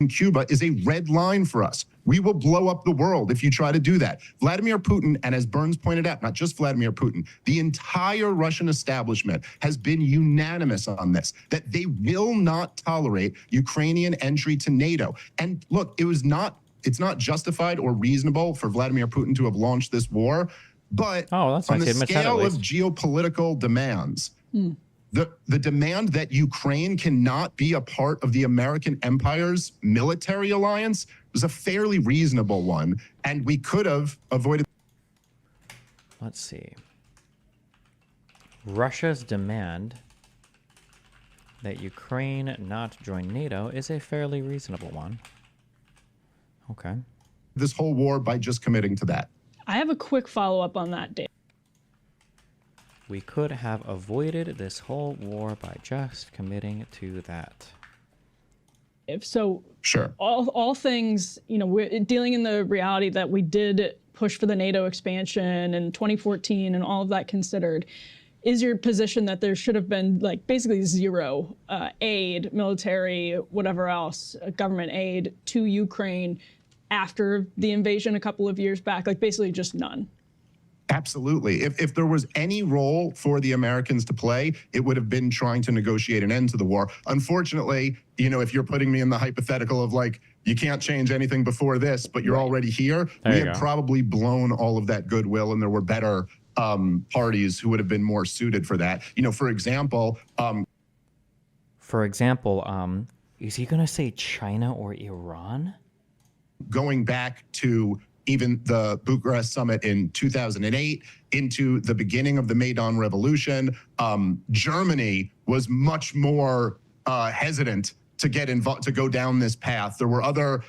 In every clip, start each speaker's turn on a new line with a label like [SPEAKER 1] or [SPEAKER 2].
[SPEAKER 1] Cuba is a red line for us. We will blow up the world if you try to do that. Vladimir Putin, and as Burns pointed out, not just Vladimir Putin, the entire Russian establishment has been unanimous on this, that they will not tolerate Ukrainian entry to NATO. And look, it's not justified or reasonable for Vladimir Putin to have launched this war, but on the scale of geopolitical demands, the demand that Ukraine cannot be a part of the American empire's military alliance was a fairly reasonable one, and we could have avoided.
[SPEAKER 2] Let's see. Russia's demand that Ukraine not join NATO is a fairly reasonable one. Okay.
[SPEAKER 1] This whole war by just committing to that.
[SPEAKER 3] I have a quick follow-up on that, Dave.
[SPEAKER 2] We could have avoided this whole war by just committing to that.
[SPEAKER 3] If so,
[SPEAKER 1] sure.
[SPEAKER 3] All things, you know, we're dealing in the reality that we did push for the NATO expansion in 2014 and all of that considered. Is your position that there should have been like basically zero aid, military, whatever else, government aid to Ukraine after the invasion a couple of years back? Like basically just none.
[SPEAKER 1] Absolutely. If there was any role for the Americans to play, it would have been trying to negotiate an end to the war. Unfortunately, you know, if you're putting me in the hypothetical of like, you can't change anything before this, but you're already here, we had probably blown all of that goodwill, and there were better parties who would have been more suited for that. You know, for example,
[SPEAKER 2] is he going to say China or Iran?
[SPEAKER 1] Going back to even the Bucharest summit in 2008 into the beginning of the Maidan Revolution, Germany was much more hesitant to get involved, to go down this path. There were other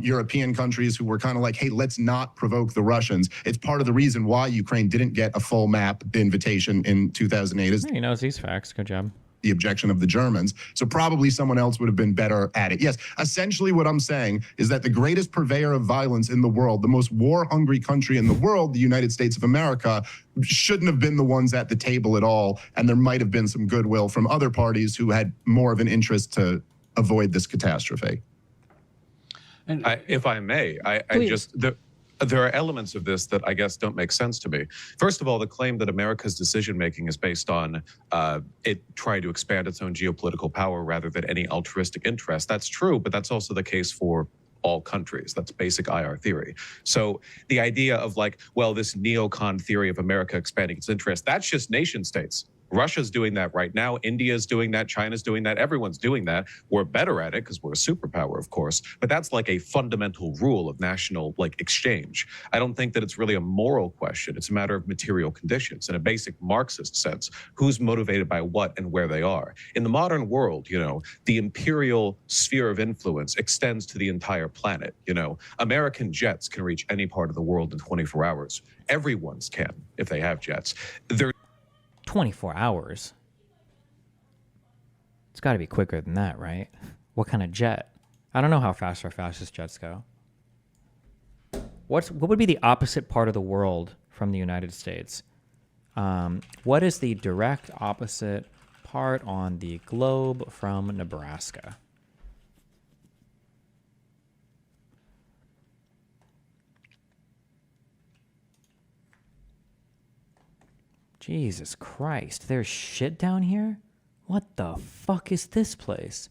[SPEAKER 1] European countries who were kind of like, hey, let's not provoke the Russians. It's part of the reason why Ukraine didn't get a full map invitation in 2008.
[SPEAKER 2] He knows these facts. Good job.
[SPEAKER 1] The objection of the Germans. So probably someone else would have been better at it. Yes, essentially what I'm saying is that the greatest purveyor of violence in the world, the most war-hungry country in the world, the United States of America, shouldn't have been the ones at the table at all. And there might have been some goodwill from other parties who had more of an interest to avoid this catastrophe.
[SPEAKER 4] And if I may, there are elements of this that I guess don't make sense to me. First of all, the claim that America's decision-making is based on it trying to expand its own geopolitical power rather than any altruistic interest. That's true, but that's also the case for all countries. That's basic IR theory. So the idea of like, well, this neocon theory of America expanding its interest, that's just nation states. Russia's doing that right now. India's doing that. China's doing that. Everyone's doing that. We're better at it because we're a superpower, of course. But that's like a fundamental rule of national like exchange. I don't think that it's really a moral question. It's a matter of material conditions in a basic Marxist sense. Who's motivated by what and where they are. In the modern world, you know, the imperial sphere of influence extends to the entire planet. You know, American jets can reach any part of the world in 24 hours. Everyone's can if they have jets.
[SPEAKER 2] 24 hours. It's got to be quicker than that, right? What kind of jet? I don't know how fast our fastest jets go. What would be the opposite part of the world from the United States? What is the direct opposite part on the globe from Nebraska? Jesus Christ, there's shit down here? What the fuck is this place?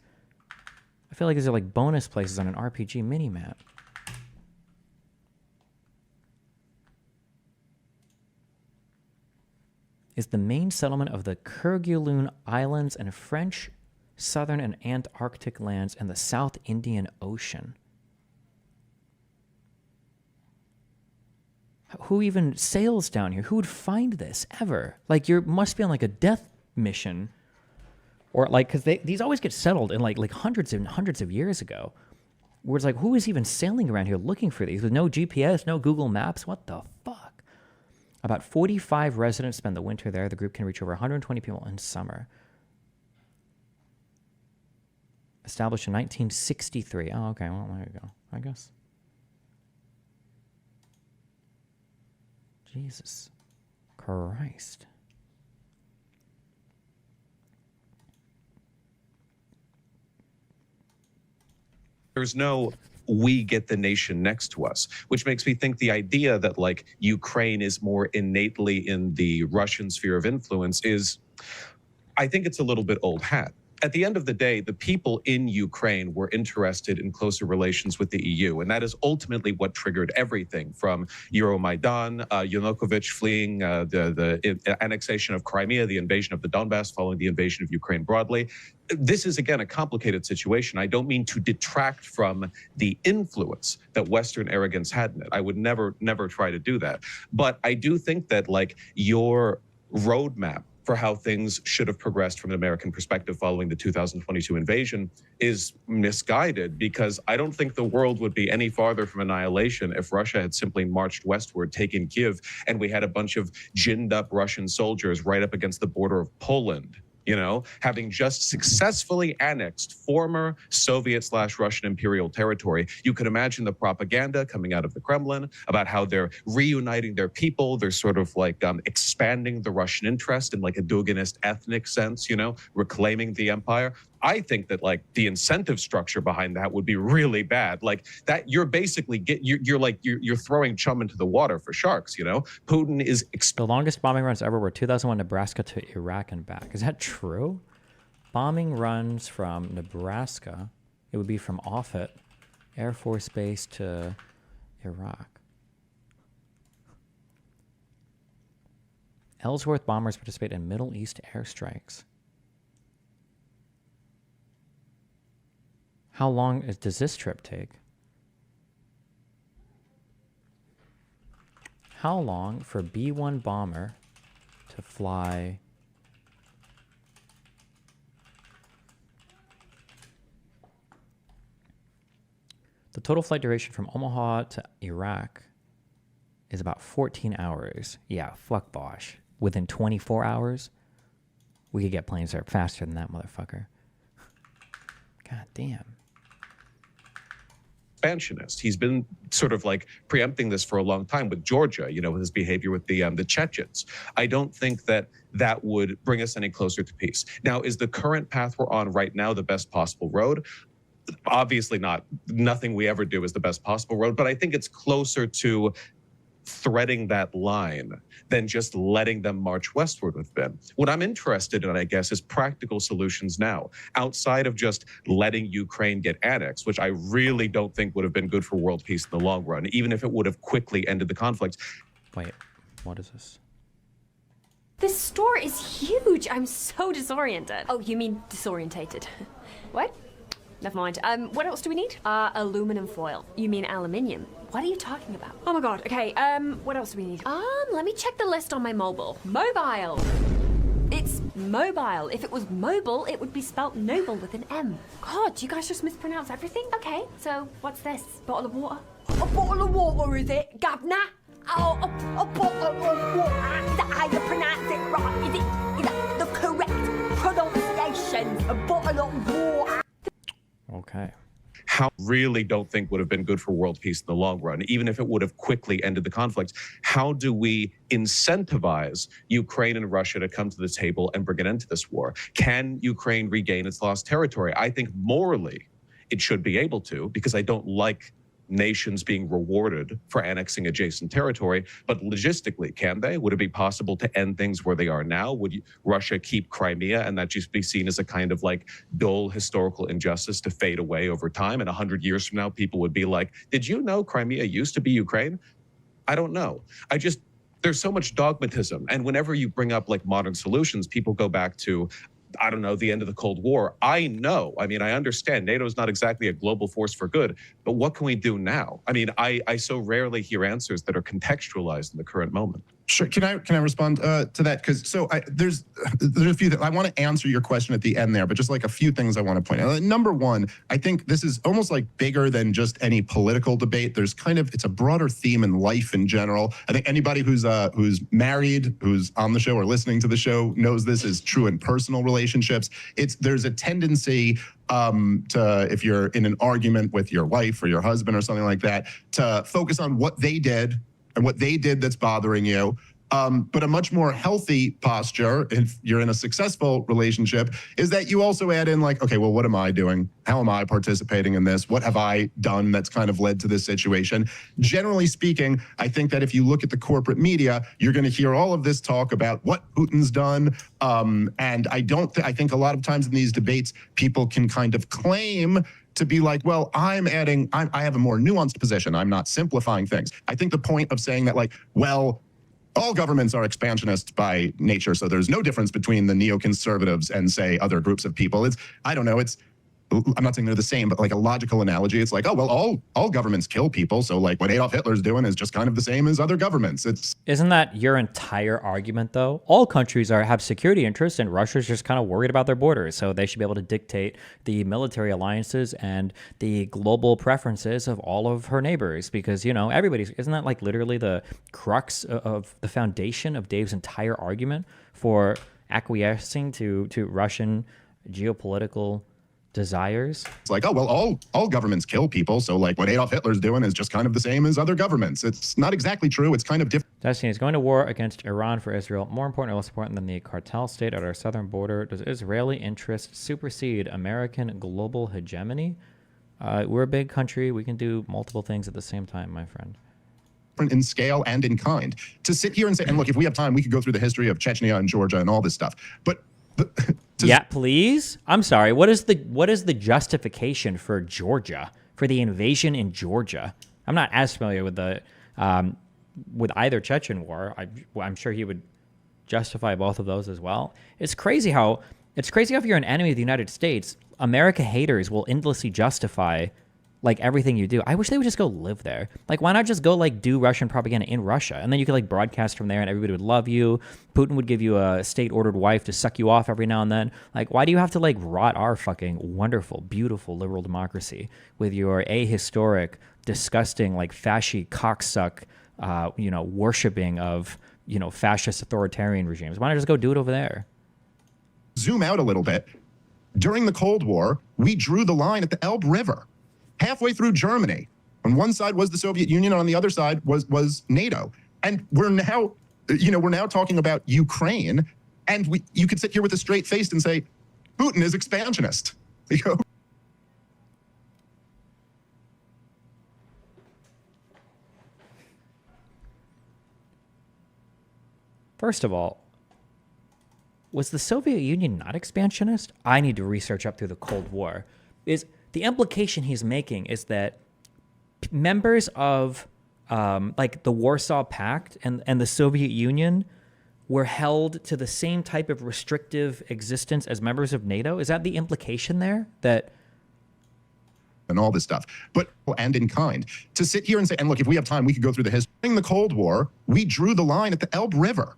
[SPEAKER 2] I feel like these are like bonus places on an RPG minimap. Is the main settlement of the Kerguelen Islands and French, Southern and Antarctic lands in the South Indian Ocean. Who even sails down here? Who would find this ever? Like, you must be on like a death mission, or like, because these always get settled in like hundreds and hundreds of years ago. Where it's like, who is even sailing around here looking for these with no GPS, no Google Maps? What the fuck? About 45 residents spend the winter there. The group can reach over 120 people in summer. Established in 1963. Oh, okay. Well, there you go, I guess. Jesus Christ.
[SPEAKER 4] There's no we get the nation next to us, which makes me think the idea that like Ukraine is more innately in the Russian sphere of influence is, I think it's a little bit old hat. At the end of the day, the people in Ukraine were interested in closer relations with the EU, and that is ultimately what triggered everything from Euromaidan, Yanukovych fleeing, the annexation of Crimea, the invasion of the Donbass following the invasion of Ukraine broadly. This is, again, a complicated situation. I don't mean to detract from the influence that Western arrogance had in it. I would never try to do that. But I do think that, like, your roadmap for how things should have progressed from an American perspective following the 2022 invasion is misguided, because I don't think the world would be any farther from annihilation if Russia had simply marched westward, taken Kiev, and we had a bunch of ginned up Russian soldiers right up against the border of Poland, you know, having just successfully annexed former Soviet/Russian imperial territory. You could imagine the propaganda coming out of the Kremlin about how they're reuniting their people. They're sort of like expanding the Russian interest in like a Duginist ethnic sense, you know, reclaiming the empire. I think that like the incentive structure behind that would be really bad. Like that, you're basically you're throwing chum into the water for sharks. You know, Putin is
[SPEAKER 2] The longest bombing runs ever were 2001 Nebraska to Iraq and back. Is that true? Bombing runs from Nebraska, it would be from Offutt Air Force Base to Iraq. Ellsworth bombers participate in Middle East airstrikes. How long does this trip take? How long for B-1 bomber to fly the total flight duration from Omaha to Iraq is about 14 hours. Yeah, fuck Vaush. Within 24 hours, we could get planes there faster than that motherfucker. God damn.
[SPEAKER 4] Expansionist. He's been sort of like preempting this for a long time with Georgia, you know, with his behavior with the Chechens. I don't think that that would bring us any closer to peace. Now, is the current path we're on right now the best possible road? Obviously not. Nothing we ever do is the best possible road, but I think it's closer to threading that line than just letting them march westward with Ben. What I'm interested in, I guess, is practical solutions now, outside of just letting Ukraine get annexed, which I really don't think would have been good for world peace in the long run, even if it would have quickly ended the conflict.
[SPEAKER 2] Wait, what is this?
[SPEAKER 5] This store is huge. I'm so disoriented. Oh, you mean disorientated? What? Never mind. What else do we need? Aluminum foil. You mean aluminium? What are you talking about? Oh my god. Okay, what else do we need? Let me check the list on my mobile. Mobile. It's mobile. If it was mobile, it would be spelt noble with an M. God, you guys just mispronounce everything? Okay, so what's this? Bottle of water? A bottle of water, is it? Governor? Oh, a bottle of water. Is that how you pronounce it right? Is that the correct pronunciation? A bottle of water.
[SPEAKER 2] Okay.
[SPEAKER 4] How really don't think would have been good for world peace in the long run, even if it would have quickly ended the conflict. How do we incentivize Ukraine and Russia to come to the table and bring an end to this war? Can Ukraine regain its lost territory? I think morally it should be able to, because I don't like nations being rewarded for annexing adjacent territory. But logistically, can they? Would it be possible to end things where they are now? Would Russia keep Crimea and that just be seen as a kind of like dull historical injustice to fade away over time? And 100 years from now, people would be like, did you know Crimea used to be Ukraine? I don't know. There's so much dogmatism. And whenever you bring up like modern solutions, people go back to, I don't know, the end of the Cold War. I understand NATO is not exactly a global force for good, but what can we do now? I mean, I so rarely hear answers that are contextualized in the current moment.
[SPEAKER 1] Sure. Can I respond to that? Because there's a few that I want to answer your question at the end there, but just like a few things I want to point out. Number one, I think this is almost like bigger than just any political debate. There's it's a broader theme in life in general. I think anybody who's married, who's on the show or listening to the show knows this is true in personal relationships. There's a tendency if you're in an argument with your wife or your husband or something like that, to focus on what they did and what they did that's bothering you, But a much more healthy posture, if you're in a successful relationship, is that you also add in like, okay, well, what am I doing? How am I participating in this? What have I done that's kind of led to this situation? Generally speaking, I think that if you look at the corporate media, you're going to hear all of this talk about what Putin's done. And I think a lot of times in these debates, people can kind of claim to be like, well, I have a more nuanced position. I'm not simplifying things. I think the point of saying that, like, well, all governments are expansionist by nature, so there's no difference between the neoconservatives and, say, other groups of people. I don't know, I'm not saying they're the same, but like a logical analogy, it's like, oh, well, all governments kill people, so like what Adolf Hitler's doing is just kind of the same as other governments.
[SPEAKER 2] Isn't that your entire argument, though? All countries have security interests, and Russia's just kind of worried about their borders, so they should be able to dictate the military alliances and the global preferences of all of her neighbors, because, you know, isn't that like literally the crux of the foundation of Dave's entire argument for acquiescing to Russian geopolitical desires?
[SPEAKER 1] It's like, oh, well, all governments kill people, so like what Adolf Hitler's doing is just kind of the same as other governments. It's not exactly true. It's kind of different.
[SPEAKER 2] Destiny is going to war against Iran for Israel more important or less important than the cartel state at our southern border. Does Israeli interest supersede American global hegemony? We're a big country. We can do multiple things at the same time, my friend.
[SPEAKER 1] In scale and in kind. To sit here and say, and look, if we have time, we could go through the history of Chechnya and Georgia and all this stuff. But
[SPEAKER 2] yeah, please. I'm sorry. What is the justification for Georgia, for the invasion in Georgia? I'm not as familiar with with either Chechen war. I'm sure he would justify both of those as well. It's crazy how if you're an enemy of the United States, America haters will endlessly justify like everything you do. I wish they would just go live there. Like, why not just go like do Russian propaganda in Russia, and then you could like broadcast from there, and everybody would love you. Putin would give you a state-ordered wife to suck you off every now and then. Like, why do you have to like rot our fucking wonderful, beautiful liberal democracy with your ahistoric, disgusting, like fasci cocksuck, worshipping of fascist authoritarian regimes? Why not just go do it over there?
[SPEAKER 1] Zoom out a little bit. During the Cold War, we drew the line at the Elbe River. Halfway through Germany. On one side was the Soviet Union, on the other side was NATO. And we're now talking about Ukraine, and you could sit here with a straight face and say, Putin is expansionist.
[SPEAKER 2] First of all, was the Soviet Union not expansionist? I need to research up through the Cold War. The implication he's making is that members of like the Warsaw Pact and the Soviet Union were held to the same type of restrictive existence as members of NATO. Is that the implication there?
[SPEAKER 1] And all this stuff, and in kind. To sit here and say, and look, if we have time, we could go through the history. During the Cold War, we drew the line at the Elbe River.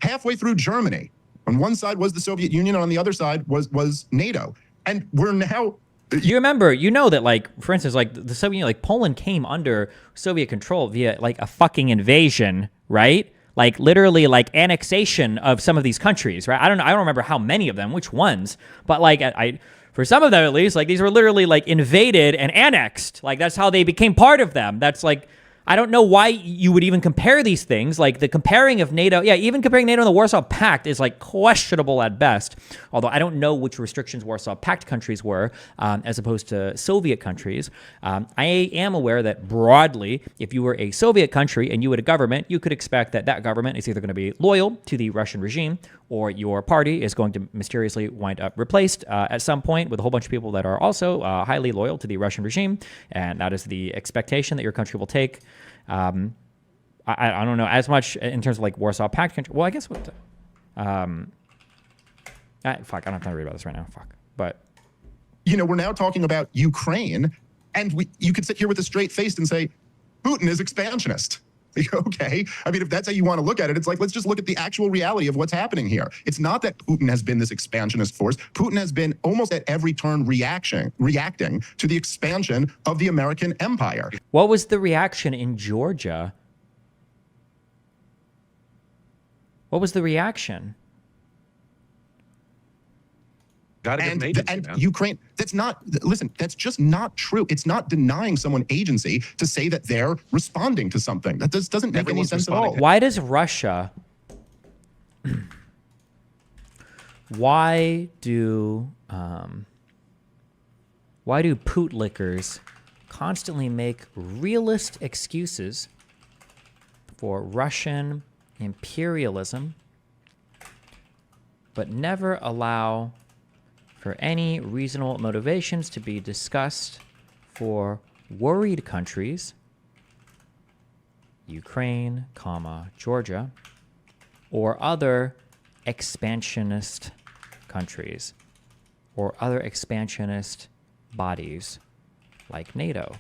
[SPEAKER 1] Halfway through Germany. On one side was the Soviet Union, on the other side was NATO. And we're now...
[SPEAKER 2] You remember, that, like, for instance, like the Soviet Union, like Poland came under Soviet control via like a fucking invasion, right? Like literally like annexation of some of these countries, right? I don't remember how many of them, which ones, but like for some of them at least, like these were literally like invaded and annexed. Like that's how they became part of them. That's like, I don't know why you would even compare these things. Like the comparing of NATO, even comparing NATO and the Warsaw Pact is like questionable at best. Although I don't know which restrictions Warsaw Pact countries were as opposed to Soviet countries. I am aware that broadly, if you were a Soviet country and you had a government, you could expect that government is either going to be loyal to the Russian regime or your party is going to mysteriously wind up replaced at some point with a whole bunch of people that are also highly loyal to the Russian regime. And that is the expectation that your country will take. I don't know as much in terms of like Warsaw Pact country. Well, I guess fuck, I don't have time to read about this right now. Fuck. But
[SPEAKER 1] we're now talking about Ukraine, and you could sit here with a straight face and say, Putin is expansionist. Okay. I mean, if that's how you want to look at it, it's like, let's just look at the actual reality of what's happening here. It's not that Putin has been this expansionist force. Putin has been almost at every turn reacting to the expansion of the American empire.
[SPEAKER 2] What was the reaction in Georgia? What was the reaction?
[SPEAKER 1] And Ukraine, that's just not true. It's not denying someone agency to say that they're responding to something. That doesn't make any sense at all.
[SPEAKER 2] Why does Russia why do pootlickers constantly make realist excuses for Russian imperialism, but never allow for any reasonable motivations to be discussed for worried countries, Ukraine, Georgia, or other expansionist countries, or other expansionist bodies like NATO, ?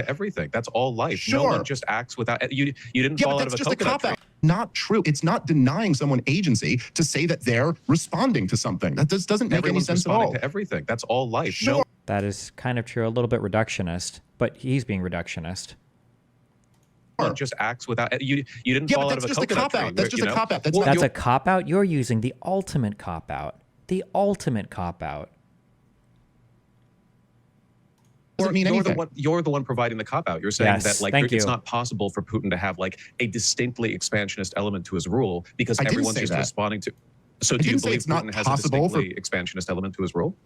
[SPEAKER 4] Everything. That's all life. No
[SPEAKER 1] Sure.
[SPEAKER 4] one just acts without you. You didn't
[SPEAKER 1] Yeah,
[SPEAKER 4] fall
[SPEAKER 1] but
[SPEAKER 4] out of
[SPEAKER 1] that's
[SPEAKER 4] a
[SPEAKER 1] just a
[SPEAKER 4] coconut tree.
[SPEAKER 1] cop-out. Not true. It's not denying someone agency to say that they're responding to something. That just doesn't make any
[SPEAKER 4] Everyone's
[SPEAKER 1] sense at
[SPEAKER 4] responding
[SPEAKER 1] all.
[SPEAKER 4] to everything. That's all life.
[SPEAKER 1] Sure.
[SPEAKER 4] No
[SPEAKER 2] That is kind of true, a little bit reductionist, but he's being reductionist.
[SPEAKER 4] one just acts without you. You didn't
[SPEAKER 1] Yeah,
[SPEAKER 4] fall
[SPEAKER 1] but
[SPEAKER 4] out of
[SPEAKER 1] that's
[SPEAKER 4] a
[SPEAKER 1] just a
[SPEAKER 4] coconut tree.
[SPEAKER 1] cop-out. That's just
[SPEAKER 4] you
[SPEAKER 1] a
[SPEAKER 4] know?
[SPEAKER 1] cop-out. That's
[SPEAKER 4] Well,
[SPEAKER 1] not-
[SPEAKER 2] That's a cop-out? You're using the ultimate cop-out. The ultimate cop-out.
[SPEAKER 1] doesn't mean anything.
[SPEAKER 4] You're the one providing the cop out. You're saying
[SPEAKER 2] Yes,
[SPEAKER 4] that like
[SPEAKER 2] thank
[SPEAKER 4] it's
[SPEAKER 2] you.
[SPEAKER 4] not possible for Putin to have like a distinctly expansionist element to his rule because
[SPEAKER 1] I didn't
[SPEAKER 4] everyone's
[SPEAKER 1] say
[SPEAKER 4] just
[SPEAKER 1] that.
[SPEAKER 4] responding to. So do you
[SPEAKER 1] didn't say
[SPEAKER 4] believe
[SPEAKER 1] it's not
[SPEAKER 4] Putin has a
[SPEAKER 1] possible for-
[SPEAKER 4] distinctly expansionist element to his rule?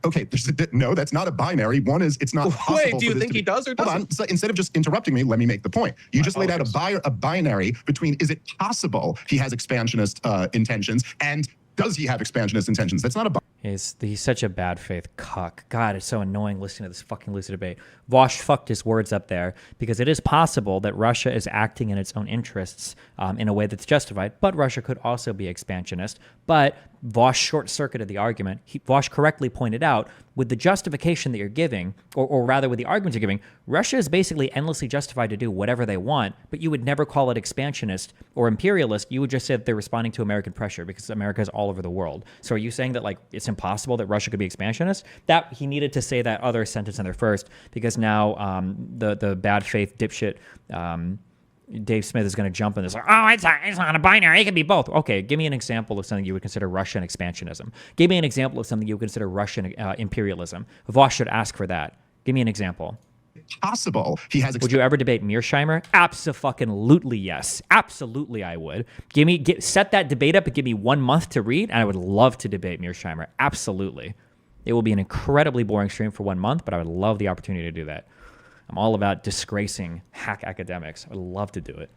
[SPEAKER 1] Okay, no, that's not a binary. One is it's not possible.
[SPEAKER 4] Wait, do
[SPEAKER 1] for
[SPEAKER 4] you
[SPEAKER 1] this
[SPEAKER 4] think
[SPEAKER 1] to be-
[SPEAKER 4] he does or
[SPEAKER 1] Hold on.
[SPEAKER 4] doesn't?
[SPEAKER 1] So instead of just interrupting me, let me make the point. You just laid out
[SPEAKER 4] apologies.
[SPEAKER 1] a binary between is it possible he has expansionist intentions and does he have expansionist intentions? That's not a binary.
[SPEAKER 2] He's such a bad faith cuck. God, it's so annoying listening to this fucking lucid debate. Vaush fucked his words up there because it is possible that Russia is acting in its own interests in a way that's justified, but Russia could also be expansionist. But Vaush short-circuited the argument. Vaush correctly pointed out, with the justification that you're giving, or rather with the arguments you're giving, Russia is basically endlessly justified to do whatever they want, but you would never call it expansionist or imperialist. You would just say that they're responding to American pressure because America is all over the world. So are you saying that like it's impossible that Russia could be expansionist? That he needed to say that other sentence in there first because now the bad faith dipshit Dave Smith is going to jump in this like, oh, it's not a binary. It can be both. Okay, give me an example of something you would consider Russian expansionism. Give me an example of something you would consider Russian imperialism. Vaush should ask for that. Give me an example.
[SPEAKER 1] Possible he has.
[SPEAKER 2] Would you ever debate Mearsheimer? Abso-fucking-lutely yes. Absolutely I would. Set that debate up and give me 1 month to read, and I would love to debate Mearsheimer. Absolutely. It will be an incredibly boring stream for 1 month, but I would love the opportunity to do that. I'm all about disgracing hack academics. I would love to do it.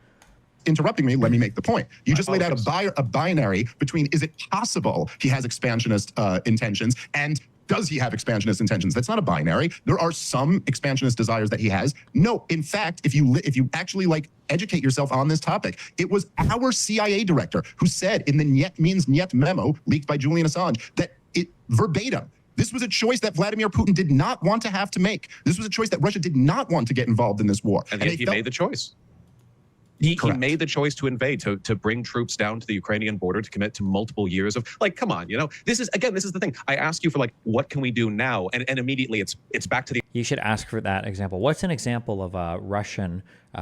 [SPEAKER 1] Interrupting me, let me make the point. You just laid out a binary between is it possible he has expansionist intentions and does he have expansionist intentions? That's not a binary. There are some expansionist desires that he has. No, in fact, if you actually like educate yourself on this topic, it was our CIA director who said in the Niet means Niet memo leaked by Julian Assange that it verbatim. This was a choice that Vladimir Putin did not want to have to make. This was a choice that Russia did not want to get involved in this war.
[SPEAKER 4] And yet he made the choice. He made the choice to invade, to bring troops down to the Ukrainian border, to commit to multiple years of, like, come on, this is the thing. I ask you for, like, what can we do now? And immediately it's back to the...
[SPEAKER 2] You should ask for that example. What's an example of Russian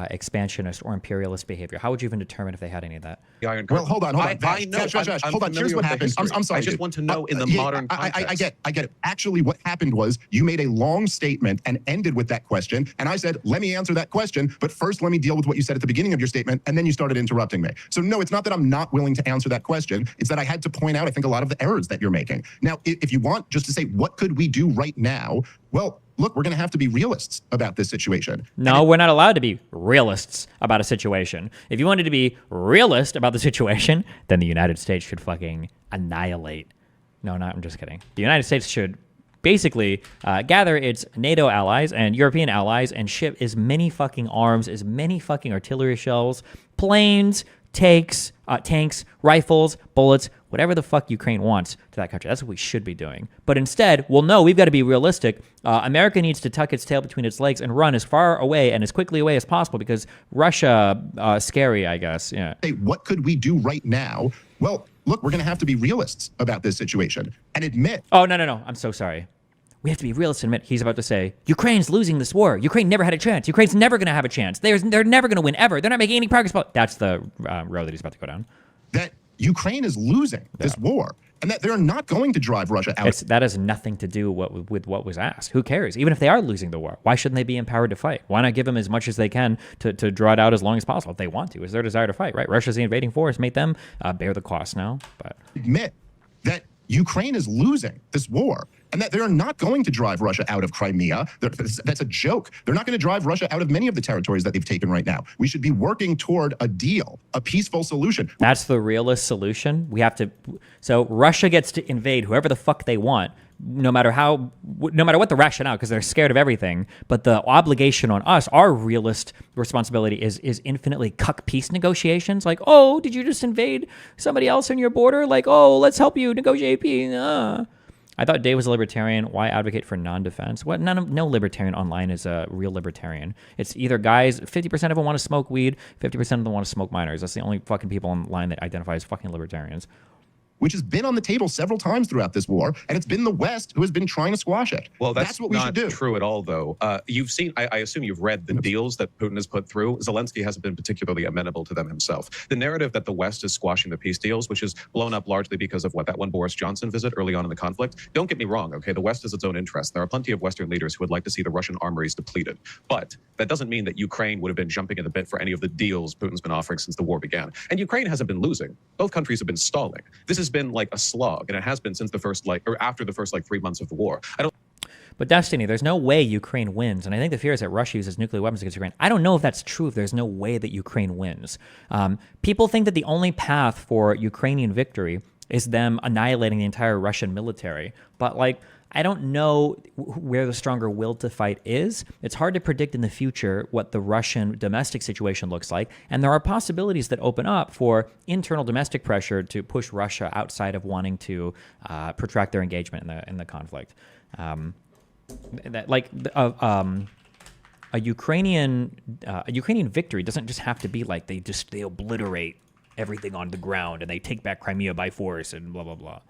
[SPEAKER 2] expansionist or imperialist behavior? How would you even determine if they had any of that?
[SPEAKER 4] The Iron Curtain.
[SPEAKER 1] Well, hold on.
[SPEAKER 4] I know.
[SPEAKER 1] Vash,
[SPEAKER 4] I'm
[SPEAKER 1] hold on. Here's
[SPEAKER 4] familiar
[SPEAKER 1] what
[SPEAKER 4] with the
[SPEAKER 1] happened.
[SPEAKER 4] history.
[SPEAKER 1] I'm sorry.
[SPEAKER 4] I just
[SPEAKER 1] dude.
[SPEAKER 4] want to know in the modern context.
[SPEAKER 1] I get it. Actually, what happened was you made a long statement and ended with that question. And I said, let me answer that question. But first, let me deal with what you said at the beginning of your statement. And then you started interrupting me. So no, it's not that I'm not willing to answer that question. It's that I had to point out, I think, a lot of the errors that you're making. Now, if you want just to say, what could we do right now? Well, look, we're going to have to be realists about this situation.
[SPEAKER 2] No, we're not allowed to be realists about a situation. If you wanted to be realist about the situation, then the United States should fucking annihilate. No, I'm just kidding. The United States should basically gather its NATO allies and European allies and ship as many fucking arms, as many fucking artillery shells, planes, tanks, rifles, bullets, whatever the fuck Ukraine wants to that country. That's what we should be doing. But instead, well, no, we've got to be realistic. America needs to tuck its tail between its legs and run as far away and as quickly away as possible because Russia, scary, I guess. Yeah.
[SPEAKER 1] Hey, what could we do right now? Well, look, we're going to have to be realists about this situation and admit.
[SPEAKER 2] Oh, no. I'm so sorry. We have to be realists and admit he's about to say, Ukraine's losing this war. Ukraine never had a chance. Ukraine's never going to have a chance. They're never going to win ever. They're not making any progress. That's the road that he's about to go down.
[SPEAKER 1] That Ukraine is losing this war, and that they're not going to drive Russia out.
[SPEAKER 2] That has nothing to do with what was asked. Who cares? Even if they are losing the war, why shouldn't they be empowered to fight? Why not give them as much as they can to draw it out as long as possible if they want to? Is their desire to fight, right? Russia's the invading force. Make them bear the cost now. But
[SPEAKER 1] admit that Ukraine is losing this war, and that they're not going to drive Russia out of Crimea. That's a joke. They're not going to drive Russia out of many of the territories that they've taken right now. We should be working toward a deal, a peaceful solution.
[SPEAKER 2] That's the realist solution. We have to. So Russia gets to invade whoever the fuck they want, no matter what the rationale, because they're scared of everything. But the obligation on us, our realist responsibility, is infinitely cuck peace negotiations. Like, oh, did you just invade somebody else on your border? Like, oh, let's help you negotiate peace. I thought Dave was a libertarian. Why advocate for non-defense? What? No libertarian online is a real libertarian. It's either guys, 50% of them want to smoke weed, 50% of them want to smoke minors. That's the only fucking people online that identify as fucking libertarians.
[SPEAKER 1] Which has been on the table several times throughout this war, and it's been the West who has been trying to squash it.
[SPEAKER 4] Well, that's
[SPEAKER 1] what we should do.
[SPEAKER 4] Not true at all, though. You've seen, I assume you've read the deals that Putin has put through. Zelensky hasn't been particularly amenable to them himself. The narrative that the West is squashing the peace deals, which is blown up largely because of that one Boris Johnson visit early on in the conflict. Don't get me wrong, okay? The West has its own interests. There are plenty of Western leaders who would like to see the Russian armories depleted. But that doesn't mean that Ukraine would have been jumping in the bit for any of the deals Putin's been offering since the war began. And Ukraine hasn't been losing. Both countries have been stalling. This has been like a slog. And it has been since the first, after the first 3 months of the war.
[SPEAKER 2] But Destiny, there's no way Ukraine wins. And I think the fear is that Russia uses nuclear weapons against Ukraine. I don't know if that's true, if there's no way that Ukraine wins. People think that the only path for Ukrainian victory is them annihilating the entire Russian military. But I don't know where the stronger will to fight is. It's hard to predict in the future what the Russian domestic situation looks like. And there are possibilities that open up for internal domestic pressure to push Russia outside of wanting to protract their engagement in the conflict. A Ukrainian victory doesn't just have to be like they obliterate everything on the ground and they take back Crimea by force and blah, blah, blah.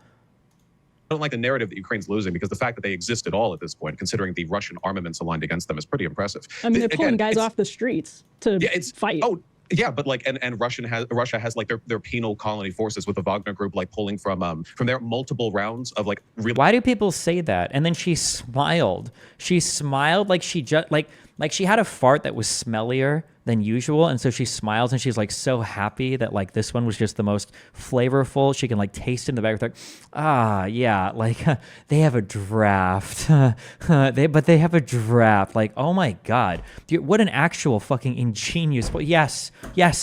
[SPEAKER 4] I don't like the narrative that Ukraine's losing because the fact that they exist at all at this point, considering the Russian armaments aligned against them, is pretty impressive.
[SPEAKER 3] I mean, they're pulling guys off the streets to fight.
[SPEAKER 4] Oh, yeah, but and Russia has their penal colony forces with the Wagner group pulling from their multiple rounds of really.
[SPEAKER 2] Why do people say that? And then she smiled. She smiled like she just like she had a fart that was smellier than usual, and so she smiles and she's so happy that this one was just the most flavorful. She can taste it in the back of they have a draft. They have a draft. Oh my god, dude, what an actual fucking ingenious. Yes,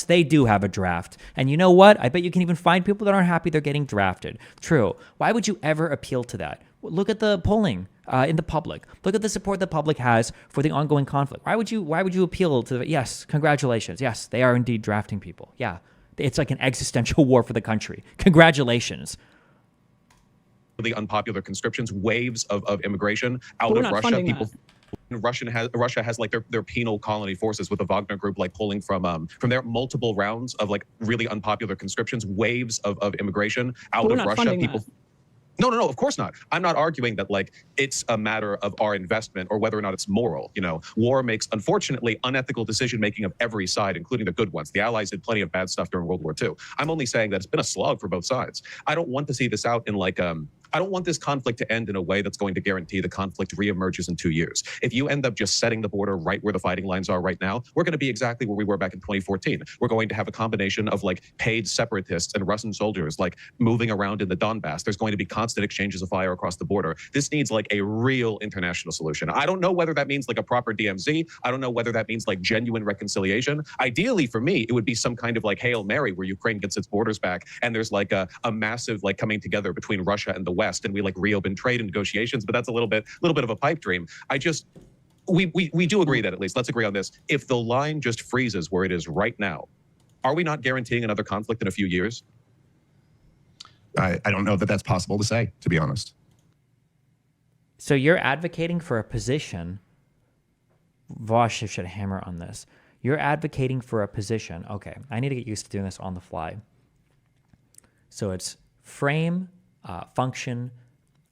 [SPEAKER 2] they do have a draft. And you know what? I bet you can even find people that aren't happy they're getting drafted. True. Why would you ever appeal to that? Look at the polling in the public. Look at the support the public has for the ongoing conflict. Why would you appeal to yes, congratulations. Yes, they are indeed drafting people. Yeah. It's like an existential war for the country. Congratulations.
[SPEAKER 4] The unpopular conscriptions, waves of immigration out of Russia. People Russia has their penal colony forces with the Wagner group pulling from their multiple rounds of really unpopular conscriptions, waves of immigration out of Russia. People No, of course not. I'm not arguing that it's a matter of our investment or whether or not it's moral. War makes, unfortunately, unethical decision-making of every side, including the good ones. The Allies did plenty of bad stuff during World War II. I'm only saying that it's been a slog for both sides. I don't want to see this out in I don't want this conflict to end in a way that's going to guarantee the conflict reemerges in 2 years. If you end up just setting the border right where the fighting lines are right now, we're going to be exactly where we were back in 2014. We're going to have a combination of paid separatists and Russian soldiers moving around in the Donbass. There's going to be constant exchanges of fire across the border. This needs a real international solution. I don't know whether that means a proper DMZ. I don't know whether that means genuine reconciliation. Ideally for me, it would be some kind of Hail Mary where Ukraine gets its borders back and there's a massive coming together between Russia and the West, and we reopen trade and negotiations, but that's a little bit of a pipe dream. We do agree that, at least let's agree on this. If the line just freezes where it is right now, are we not guaranteeing another conflict in a few years?
[SPEAKER 1] I don't know that that's possible to say, to be honest.
[SPEAKER 2] So you're advocating for a position. Vaush should hammer on this. You're advocating for a position. Okay, I need to get used to doing this on the fly. So it's frame, function,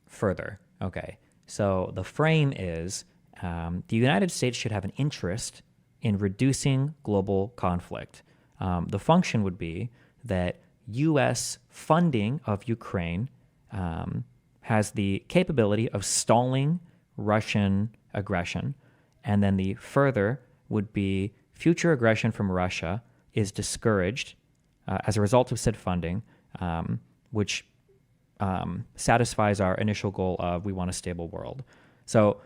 [SPEAKER 2] further. Okay, so the frame is the United States should have an interest in reducing global conflict. The function would be that U.S. funding of Ukraine has the capability of stalling Russian aggression, and then the further would be future aggression from Russia is discouraged as a result of said funding, which satisfies our initial goal of we want a stable world. So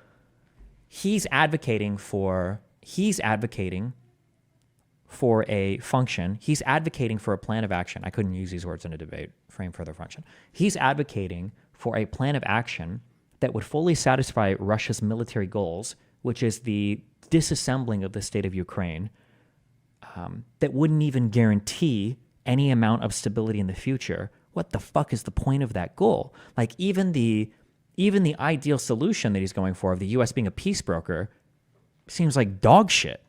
[SPEAKER 2] he's advocating for a function. He's advocating for a plan of action. I couldn't use these words in a debate. Frame further function. He's advocating for a plan of action that would fully satisfy Russia's military goals, which is the disassembling of the state of Ukraine, that wouldn't even guarantee any amount of stability in the future. What the fuck is the point of that goal? Like even the ideal solution that he's going for of the U.S. being a peace broker seems like dog shit.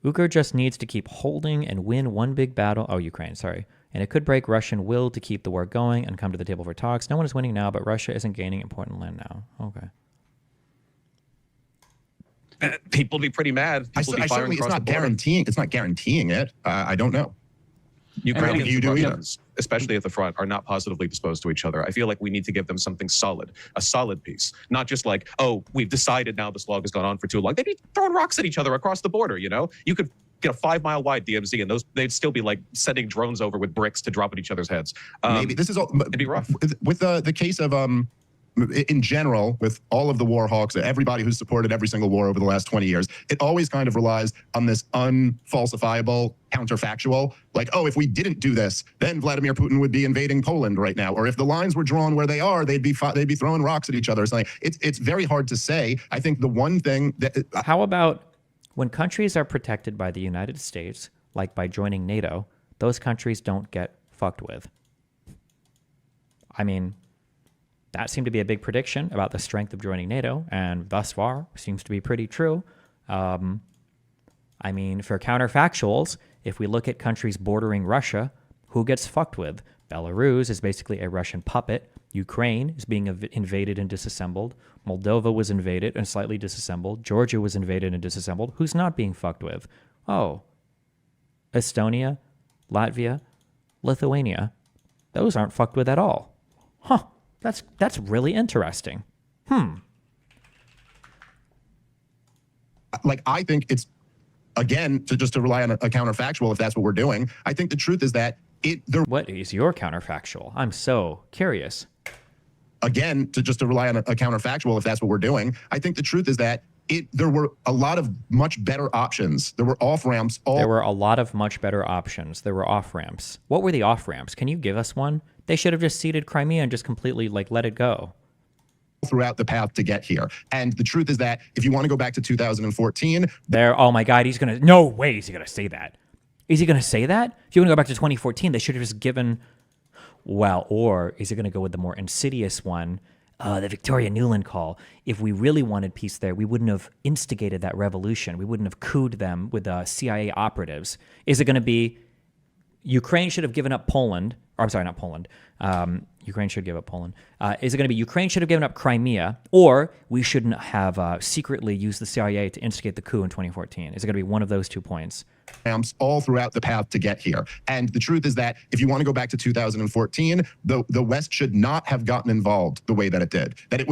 [SPEAKER 2] Ukraine just needs to keep holding and win one big battle. Oh, Ukraine, sorry. And it could break Russian will to keep the war going and come to the table for talks. No one is winning now, but Russia isn't gaining important land now. Okay.
[SPEAKER 4] People be pretty mad. People be firing across the border.
[SPEAKER 1] It's not guaranteeing it. I don't know.
[SPEAKER 4] Ukrainians
[SPEAKER 1] You
[SPEAKER 4] and
[SPEAKER 1] do either.
[SPEAKER 4] Russians, especially at the front, are not positively disposed to each other. I feel like we need to give them something solid, a solid piece, not just like, oh, we've decided now this log has gone on for too long. They'd be throwing rocks at each other across the border, you know? You could get a 5-mile wide DMZ and they'd still be like sending drones over with bricks to drop at each other's heads.
[SPEAKER 1] Maybe this is all.
[SPEAKER 4] It'd be rough.
[SPEAKER 1] With the case of in general, with all of the war hawks, everybody who's supported every single war over the last 20 years, it always kind of relies on this unfalsifiable counterfactual. Like, oh, if we didn't do this, then Vladimir Putin would be invading Poland right now. Or if the lines were drawn where they are, they'd be throwing rocks at each other. So it's very hard to say. I think the one thing that
[SPEAKER 2] How about when countries are protected by the United States, like by joining NATO, those countries don't get fucked with? I mean, that seemed to be a big prediction about the strength of joining NATO, and thus far seems to be pretty true. I mean, for counterfactuals, if we look at countries bordering Russia, who gets fucked with? Belarus is basically a Russian puppet. Ukraine is being invaded and disassembled. Moldova was invaded and slightly disassembled. Georgia was invaded and disassembled. Who's not being fucked with? Oh, Estonia, Latvia, Lithuania. Those aren't fucked with at all. Huh. That's really interesting.
[SPEAKER 1] like I think it's again to rely on a counterfactual if that's what we're doing. I think the truth is that
[SPEAKER 2] what is your counterfactual? I'm so curious.
[SPEAKER 1] Again, to rely on a counterfactual if that's what we're doing. I think the truth is that there were a lot of much better options. There were off-ramps.
[SPEAKER 2] There were a lot of much better options. There were off-ramps. What were the off-ramps? Can you give us one? They should have just ceded Crimea and just completely let it go.
[SPEAKER 1] Throughout the path to get here. And the truth is that if you want to go back to 2014.
[SPEAKER 2] Oh my God, no way is he going to say that. Is he going to say that? If you want to go back to 2014, they should have just given, or is it going to go with the more insidious one, the Victoria Nuland call? If we really wanted peace there, we wouldn't have instigated that revolution. We wouldn't have cooed them with CIA operatives. Is it going to be Ukraine should have given up Poland? Or I'm sorry, not Poland. Ukraine should give up Poland. Is it going to be Ukraine should have given up Crimea, or we shouldn't have secretly used the CIA to instigate the coup in 2014? Is it going to be one of those 2 points?
[SPEAKER 1] All throughout the path to get here. And the truth is that if you want to go back to 2014, the West should not have gotten involved the way that it did. That it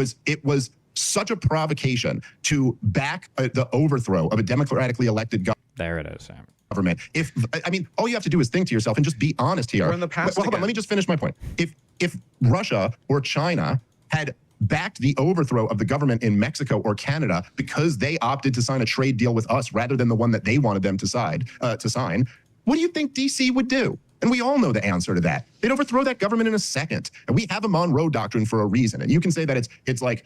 [SPEAKER 1] was such a provocation to back the overthrow of a democratically elected government.
[SPEAKER 2] There it is, Sam.
[SPEAKER 1] Government. All you have to do is think to yourself and just be honest here.
[SPEAKER 4] We're in the past
[SPEAKER 1] Hold on, let me just finish my point. If Russia or China had backed the overthrow of the government in Mexico or Canada because they opted to sign a trade deal with us rather than the one that they wanted them to sign, what do you think DC would do? And we all know the answer to that. They'd overthrow that government in a second. And we have a Monroe Doctrine for a reason. And you can say that it's like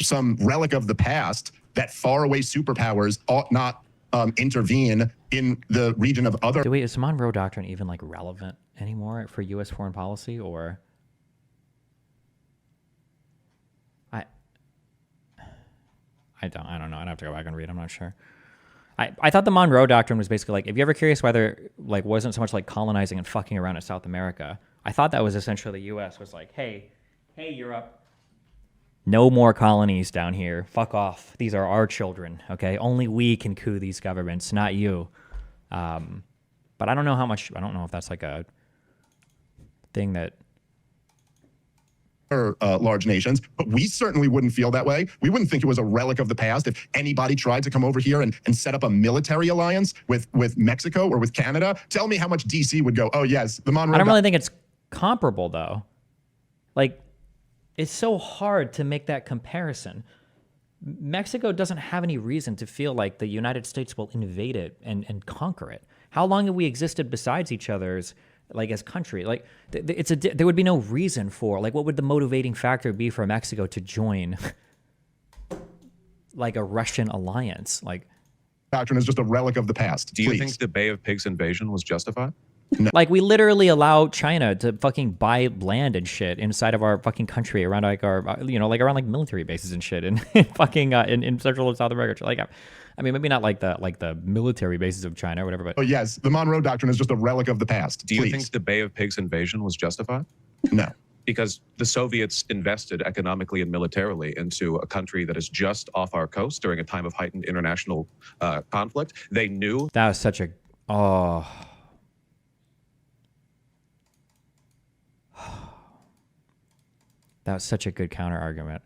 [SPEAKER 1] some relic of the past that faraway superpowers ought not intervene in the region of other.
[SPEAKER 2] Is the Monroe Doctrine even relevant anymore for U.S. foreign policy, or? I don't know. I'd have to go back and read. I'm not sure. I thought the Monroe Doctrine was basically if you're ever curious whether wasn't so much colonizing and fucking around in South America, I thought that was essentially the U.S. was hey, Europe, no more colonies down here. Fuck off. These are our children, okay? Only we can coup these governments, not you. But I don't know how much. I don't know if that's like a thing that.
[SPEAKER 1] Large nations, but we certainly wouldn't feel that way. We wouldn't think it was a relic of the past if anybody tried to come over here and set up a military alliance with Mexico or with Canada. Tell me how much DC would go, oh yes, the Monroe.
[SPEAKER 2] I don't really think it's comparable though. Like, it's so hard to make that comparison. Mexico doesn't have any reason to feel like the United States will invade it and conquer it. How long have we existed besides each other's, like, as country? Like, there would be no reason for, like, what would the motivating factor be for Mexico to join like a Russian alliance? Like,
[SPEAKER 1] doctrine is just a relic of the past.
[SPEAKER 4] Do you think the Bay of Pigs invasion was justified?
[SPEAKER 1] No.
[SPEAKER 2] Like, we literally allow China to fucking buy land and shit inside of our fucking country around like our, you know, like around like military bases and shit in fucking in Central and South America. Like, I mean, maybe not like the military bases of China or whatever, but
[SPEAKER 1] Oh yes, the Monroe Doctrine is just a relic of the past.
[SPEAKER 4] Do you think the Bay of Pigs invasion was justified?
[SPEAKER 1] No.
[SPEAKER 4] Because the Soviets invested economically and militarily into a country that is just off our coast during a time of heightened international conflict. They knew
[SPEAKER 2] that was such a that was such a good counter argument.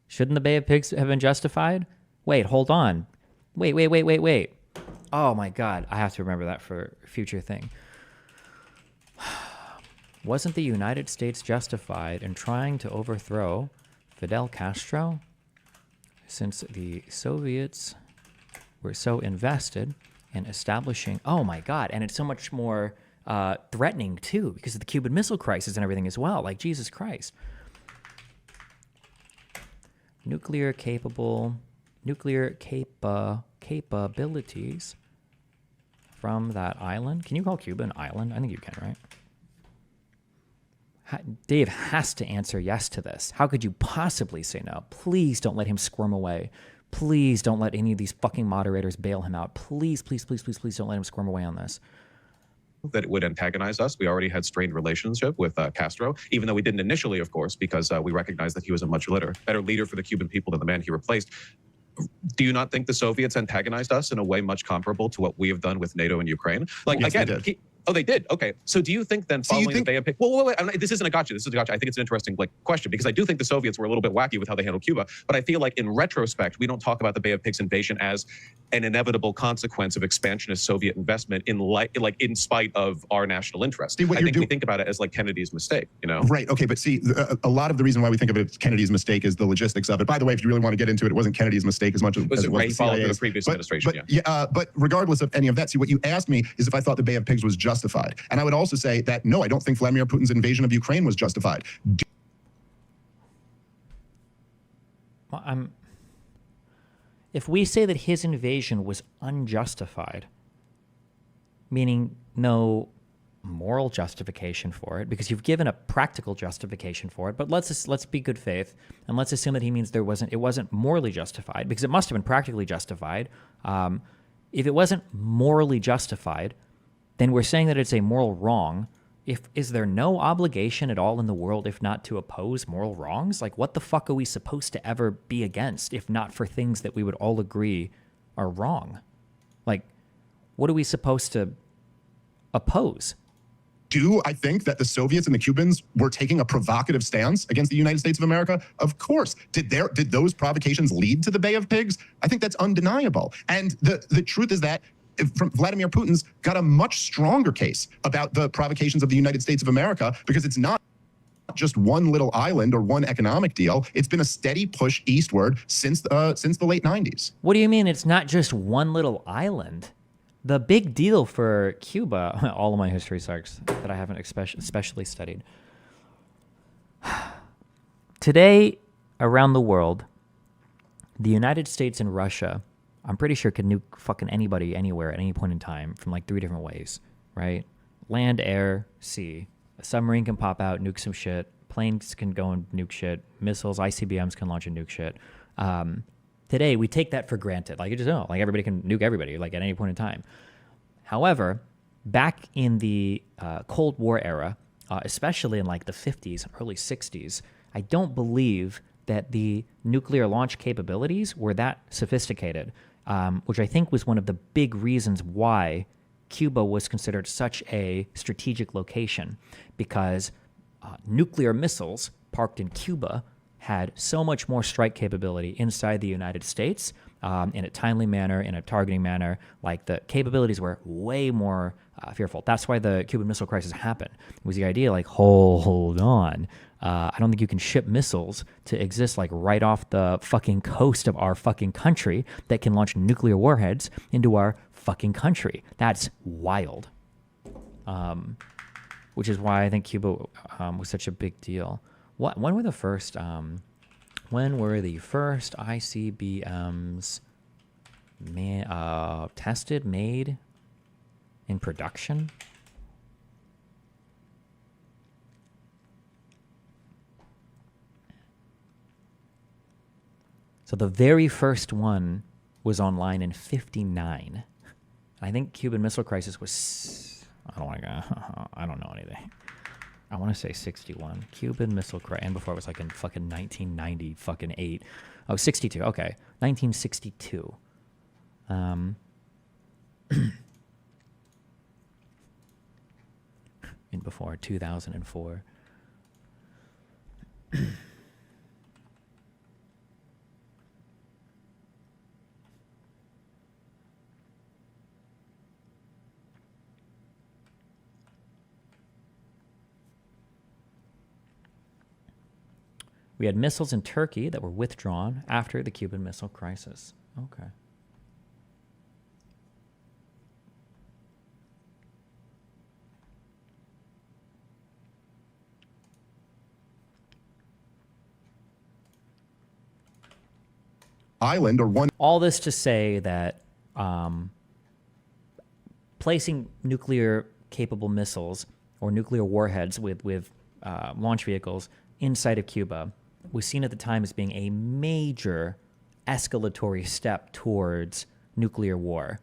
[SPEAKER 2] Shouldn't the Bay of Pigs have been justified? Wait, hold on. Wait. Oh my God, I have to remember that for a future thing. Wasn't the United States justified in trying to overthrow Fidel Castro, since the Soviets were so invested in establishing, oh my God, and it's so much more threatening too, because of the Cuban Missile Crisis and everything as well, like Jesus Christ. Nuclear capabilities from that island. Can you call Cuba an island? I think you can, right? Dave has to answer yes to this. How could you possibly say no? Please don't let him squirm away. Please don't let any of these fucking moderators bail him out. Please don't let him squirm away on this.
[SPEAKER 4] that it would antagonize us. We already had strained relationship with Castro, even though we didn't initially, of course, because we recognized that he was a much better leader for the Cuban people than the man he replaced. Do you not think the Soviets antagonized us in a way much comparable to what we have done with NATO and Ukraine? Like,
[SPEAKER 1] yes,
[SPEAKER 4] again, they did. Okay. So do you think then following the Bay of Pigs, wait, this isn't a gotcha. This is a gotcha. I think it's an interesting question because I do think the Soviets were a little bit wacky with how they handled Cuba, but I feel like in retrospect, we don't talk about the Bay of Pigs invasion as an inevitable consequence of expansionist Soviet investment in spite of our national interest. I think we think about it as like Kennedy's mistake, you know?
[SPEAKER 1] Right. Okay. But see, a lot of the reason why we think of it as Kennedy's mistake is the logistics of it. By the way, if you really want to get into it, it wasn't Kennedy's mistake as much as it was the
[SPEAKER 4] followed the previous administration.
[SPEAKER 1] But regardless of any of that, see, what you asked me is if I thought the Bay of Pigs was justified. And I would also say that, no, I don't think Vladimir Putin's invasion of Ukraine was justified.
[SPEAKER 2] Well, if we say that his invasion was unjustified, meaning no moral justification for it, because you've given a practical justification for it, but let's be good faith and let's assume that he means it wasn't morally justified, because it must have been practically justified. If it wasn't morally justified, then we're saying that it's a moral wrong. Is there no obligation at all in the world if not to oppose moral wrongs? Like, what the fuck are we supposed to ever be against if not for things that we would all agree are wrong? Like, what are we supposed to oppose?
[SPEAKER 1] Do I think that the Soviets and the Cubans were taking a provocative stance against the United States of America? Of course. Did those provocations lead to the Bay of Pigs? I think that's undeniable. And the truth is that Vladimir Putin's got a much stronger case about the provocations of the United States of America, because it's not just one little island or one economic deal. It's been a steady push eastward since the late 90s.
[SPEAKER 2] What do you mean it's not just one little island? The big deal for Cuba, all of my history sucks that I haven't especially studied. Today, around the world, the United States and Russia, I'm pretty sure, could nuke fucking anybody, anywhere, at any point in time from like 3 different ways, right? Land, air, sea. A submarine can pop out, nuke some shit. Planes can go and nuke shit. Missiles, ICBMs can launch and nuke shit. Today, we take that for granted. Like, you just know, like, everybody can nuke everybody, like, at any point in time. However, back in the Cold War era, especially in like the 50s and early 60s, I don't believe that the nuclear launch capabilities were that sophisticated. Which I think was one of the big reasons why Cuba was considered such a strategic location because nuclear missiles parked in Cuba had so much more strike capability inside the United States in a timely manner, in a targeting manner. Like the capabilities were way more fearful. That's why the Cuban Missile Crisis happened. It was the idea like, hold on. I don't think you can ship missiles to exist like right off the fucking coast of our fucking country that can launch nuclear warheads into our fucking country. That's wild. Which is why I think Cuba was such a big deal. When were the first ICBMs tested, made, in production? So the very first one was online in '59. I think Cuban Missile Crisis was, I don't know anything. I want to say 61. Cuban Missile Crisis, and before it was like in fucking 1990, fucking 8. Oh, 62. Okay, 1962. And before 2004. We had missiles in Turkey that were withdrawn after the Cuban Missile Crisis. Okay.
[SPEAKER 1] Island or one.
[SPEAKER 2] All this to say that placing nuclear-capable missiles or nuclear warheads with launch vehicles inside of Cuba was seen at the time as being a major escalatory step towards nuclear war.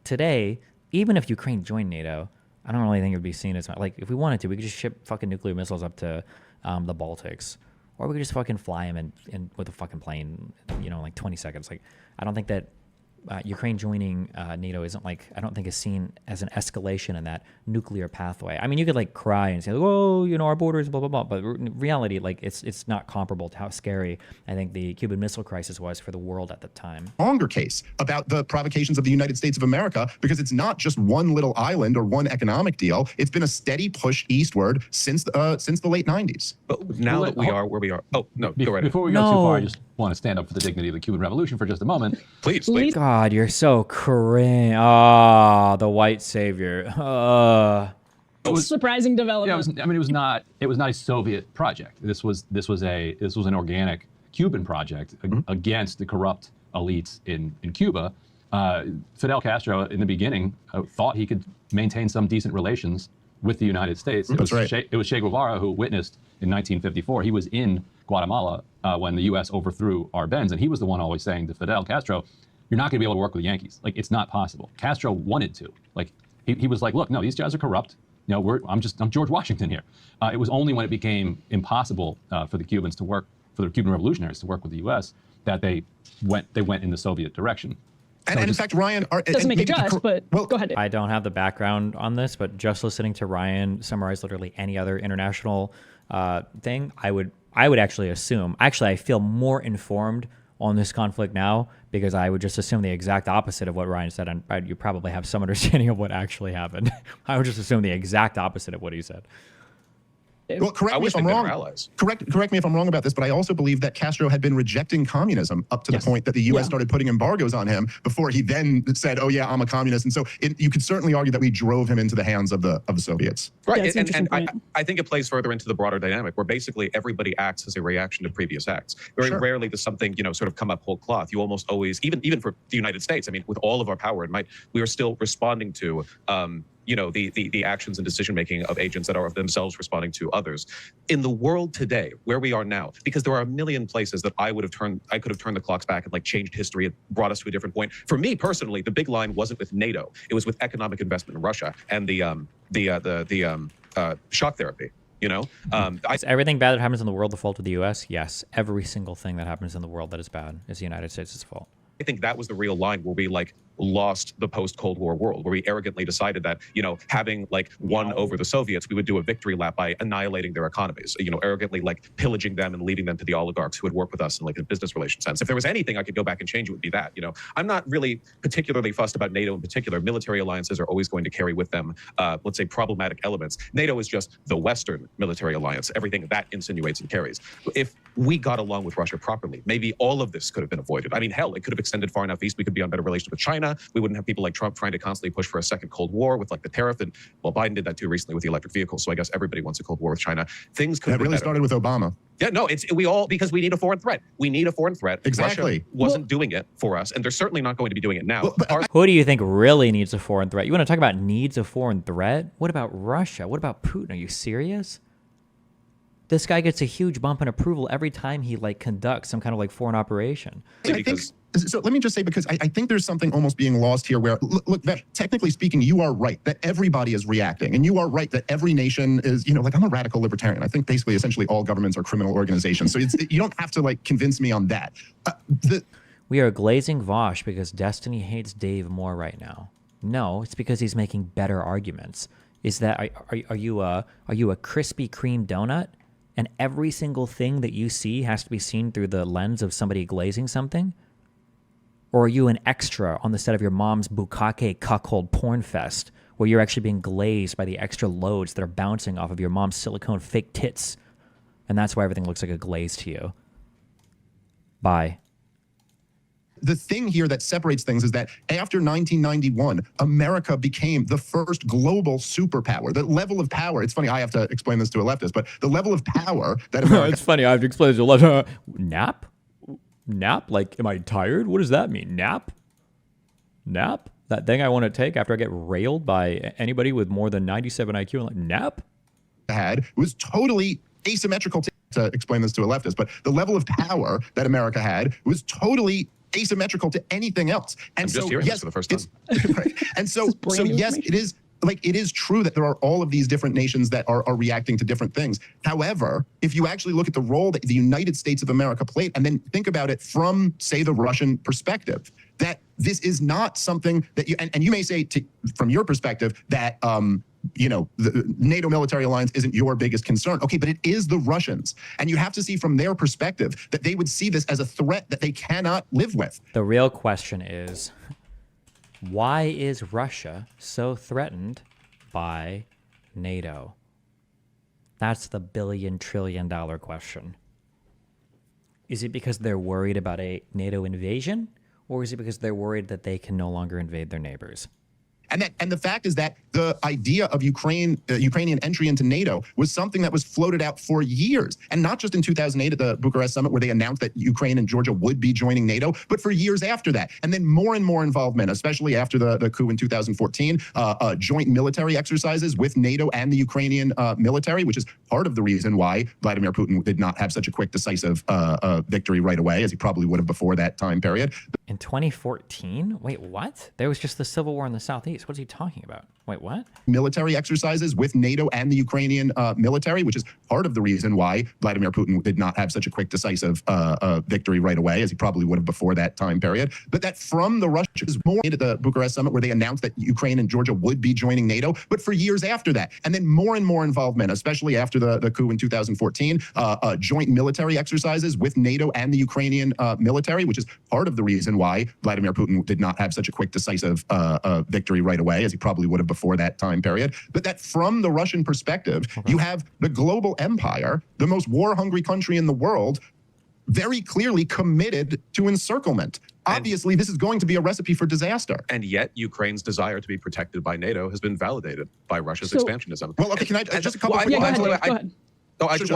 [SPEAKER 2] Today, even if Ukraine joined NATO, I don't really think it would be seen as like if we wanted to, we could just ship fucking nuclear missiles up to the Baltics, or we could just fucking fly them in with a fucking plane, you know, like 20 seconds. Like I don't think that Ukraine joining NATO isn't like, I don't think is seen as an escalation in that nuclear pathway. I mean, you could like cry and say, oh, you know, our borders, blah, blah, blah. But in reality, like it's not comparable to how scary I think the Cuban Missile Crisis was for the world at the time.
[SPEAKER 1] Longer case about the provocations of the United States of America, because it's not just one little island or one economic deal. It's been a steady push eastward since the late 90s.
[SPEAKER 4] But now that we are where we are, oh, no, go right ahead.
[SPEAKER 6] Before we go too far, I just want to stand up for the dignity of the Cuban Revolution for just a moment.
[SPEAKER 4] Please.
[SPEAKER 2] God, you're so cringe. Ah, the white savior.
[SPEAKER 3] It was surprising development.
[SPEAKER 6] Yeah, it was not a Soviet project. This was an organic Cuban project against the corrupt elites in Cuba. Fidel Castro, in the beginning, thought he could maintain some decent relations with the United States.
[SPEAKER 1] That's right.
[SPEAKER 6] It was Che Guevara who witnessed in 1954. He was in Guatemala when the U.S. overthrew Arbenz, and he was the one always saying to Fidel Castro, "You're not going to be able to work with the Yankees. Like, it's not possible." Castro wanted to. Like, he was like, "Look, no, these guys are corrupt. You know, I'm George Washington here." It was only when it became impossible for the Cubans to work, for the Cuban revolutionaries to work with the U.S., that they went in the Soviet direction.
[SPEAKER 1] And in fact, Ryan,
[SPEAKER 3] doesn't make it just, but well, go ahead.
[SPEAKER 2] I don't have the background on this, but just listening to Ryan summarize literally any other international thing, I would actually assume. Actually, I feel more informed on this conflict now because I would just assume the exact opposite of what Ryan said, and you probably have some understanding of what actually happened. I would just assume the exact opposite of what he said.
[SPEAKER 1] Well, correct me if I'm wrong. Correct me if I'm wrong about this, but I also believe that Castro had been rejecting communism up to the point that the U.S. started putting embargoes on him before he then said, "Oh yeah, I'm a communist." And so you could certainly argue that we drove him into the hands of the Soviets.
[SPEAKER 4] Right, and I think it plays further into the broader dynamic where basically everybody acts as a reaction to previous acts. Very rarely does something sort of come up whole cloth. You almost always, even for the United States, I mean, with all of our power and might, we are still responding to the actions and decision making of agents that are of themselves responding to others. In the world today, where we are now, because there are a million places that I could have turned the clocks back and like changed history and brought us to a different point. For me personally, the big line wasn't with NATO; it was with economic investment in Russia and the shock therapy.
[SPEAKER 2] Is everything bad that happens in the world the fault of the U.S.? Yes, every single thing that happens in the world that is bad is the United States' fault.
[SPEAKER 4] I think that was the real line where we like, lost the post-Cold War world, where we arrogantly decided that, having like won over the Soviets, we would do a victory lap by annihilating their economies, arrogantly like pillaging them and leaving them to the oligarchs who had worked with us in like a business relation sense. If there was anything I could go back and change, it would be that. I'm not really particularly fussed about NATO in particular. Military alliances are always going to carry with them, let's say, problematic elements. NATO is just the Western military alliance, everything that insinuates and carries. If we got along with Russia properly, maybe all of this could have been avoided. I mean, hell, it could have extended far enough east. We could be on better relations with China. We wouldn't have people like Trump trying to constantly push for a second Cold War with like the tariff. And well, Biden did that too recently with the electric vehicles. So I guess everybody wants a Cold War with China. Things could have
[SPEAKER 1] That
[SPEAKER 4] been
[SPEAKER 1] really
[SPEAKER 4] better.
[SPEAKER 1] started with Obama.
[SPEAKER 4] Yeah, no, because we need a foreign threat. We need a foreign threat.
[SPEAKER 1] Exactly.
[SPEAKER 4] Russia wasn't doing it for us, and they're certainly not going to be doing it now.
[SPEAKER 1] Well, but
[SPEAKER 2] Who do you think really needs a foreign threat? You want to talk about needs a foreign threat? What about Russia? What about Putin? Are you serious? This guy gets a huge bump in approval every time he like conducts some kind of like foreign operation.
[SPEAKER 1] I think so. Let me just say, because I think there's something almost being lost here where, look, that technically speaking, you are right that everybody is reacting. And you are right that every nation is, like I'm a radical libertarian. I think basically, essentially all governments are criminal organizations. So you don't have to like convince me on that.
[SPEAKER 2] We are glazing Vaush because Destiny hates Dave more right now. No, it's because he's making better arguments. Is that, are you a Krispy Kreme donut? And every single thing that you see has to be seen through the lens of somebody glazing something? Or are you an extra on the set of your mom's bukkake cuckold porn fest where you're actually being glazed by the extra loads that are bouncing off of your mom's silicone fake tits? And that's why everything looks like a glaze to you. Bye.
[SPEAKER 1] The thing here that separates things is that after 1991, America became the first global superpower. The level of power, it's funny, I have to explain this to a leftist, but the level of power that America...
[SPEAKER 2] It's funny, I have to explain this to a leftist. Nap? Nap? Like, am I tired? What does that mean? Nap? Nap? That thing I want to take after I get railed by anybody with more than 97 IQ? I'm like, nap?
[SPEAKER 1] had was totally asymmetrical to explain this to a leftist, but the level of power that America had was totally asymmetrical to anything else. And
[SPEAKER 4] I'm
[SPEAKER 1] so,
[SPEAKER 4] just hearing
[SPEAKER 1] yes,
[SPEAKER 4] this for the first time.
[SPEAKER 1] Right. And so yes, it is like, it is true that there are all of these different nations that are reacting to different things. However, if you actually look at the role that the United States of America played, and then think about it from, say, the Russian perspective, that this is not something that you, and you may say from your perspective that, the NATO military alliance isn't your biggest concern. Okay, but it is the Russians. And you have to see from their perspective that they would see this as a threat that they cannot live with.
[SPEAKER 2] The real question is, why is Russia so threatened by NATO? That's the billion-trillion-dollar question. Is it because they're worried about a NATO invasion, or is it because they're worried that they can no longer invade their neighbors?
[SPEAKER 1] And the fact is that the idea of Ukrainian entry into NATO was something that was floated out for years, and not just in 2008 at the Bucharest summit where they announced that Ukraine and Georgia would be joining NATO, but for years after that. And then more and more involvement, especially after the coup in 2014, joint military exercises with NATO and the Ukrainian military, which is part of the reason why Vladimir Putin did not have such a quick, decisive victory right away, as he probably would have before that time period.
[SPEAKER 2] In 2014? Wait, what? There was just the civil war in the Southeast. What is he talking about? Wait, what?
[SPEAKER 1] Military exercises with NATO and the Ukrainian military, which is part of the reason why Vladimir Putin did not have such a quick, decisive victory right away, as he probably would have before that time period. But that from the Russians, more at the Bucharest summit where they announced that Ukraine and Georgia would be joining NATO, but for years after that. And then more and more involvement, especially after the coup in 2014, joint military exercises with NATO and the Ukrainian military, which is part of the reason why Vladimir Putin did not have such a quick, decisive victory right away, as he probably would have before that time period. But that from the Russian perspective, you have the global empire, the most war-hungry country in the world, very clearly committed to encirclement. Obviously, this is going to be a recipe for disaster.
[SPEAKER 4] And yet, Ukraine's desire to be protected by NATO has been validated by Russia's expansionism.
[SPEAKER 1] Well, okay, can I just a couple
[SPEAKER 4] well,
[SPEAKER 1] quick
[SPEAKER 3] go
[SPEAKER 1] lines?
[SPEAKER 3] ahead.
[SPEAKER 4] No, I just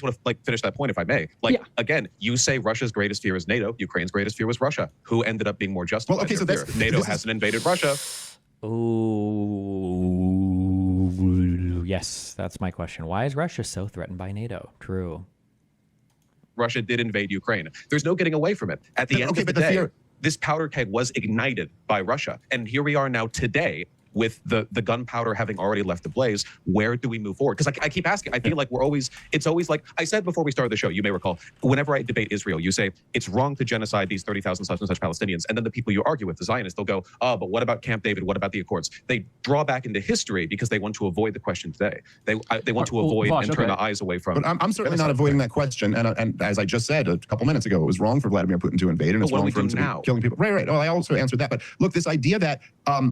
[SPEAKER 4] want to finish that point, if I may. Again, you say Russia's greatest fear is NATO. Ukraine's greatest fear was Russia. Who ended up being more justified?
[SPEAKER 1] Well, okay, so that's
[SPEAKER 4] NATO hasn't invaded Russia.
[SPEAKER 2] Oh, yes, that's my question. Why is Russia so threatened by NATO? True.
[SPEAKER 4] Russia did invade Ukraine. There's no getting away from it. At the end of the day, this powder keg was ignited by Russia. And here we are now today, with the gunpowder having already left the blaze, where do we move forward? Because I keep asking, I feel like it's always like, I said before we started the show, you may recall, whenever I debate Israel, you say, it's wrong to genocide these 30,000 such and such Palestinians. And then the people you argue with, the Zionists, they'll go, oh, but what about Camp David? What about the Accords? They draw back into history because they want to avoid the question today. They want to avoid
[SPEAKER 6] Vaush,
[SPEAKER 4] and turn the eyes away from.
[SPEAKER 1] But I'm certainly not avoiding that question. And as I just said a couple minutes ago, it was wrong for Vladimir Putin to invade, and it's wrong for him to be killing people. Right. Oh, I also answered that. But look, this idea that,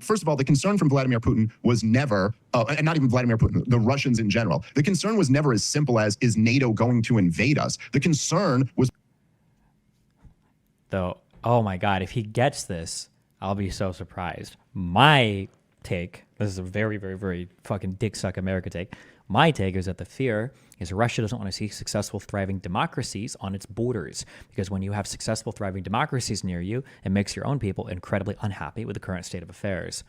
[SPEAKER 1] first of all, the concern from Vladimir Putin was never, and not even Vladimir Putin, the Russians in general, the concern was never as simple as, is NATO going to invade us? The concern was...
[SPEAKER 2] Though, oh my God, if he gets this, I'll be so surprised. My take, this is a very, very, very fucking dick suck America take. My take is that the fear is Russia doesn't want to see successful, thriving democracies on its borders. Because when you have successful, thriving democracies near you, it makes your own people incredibly unhappy with the current state of affairs.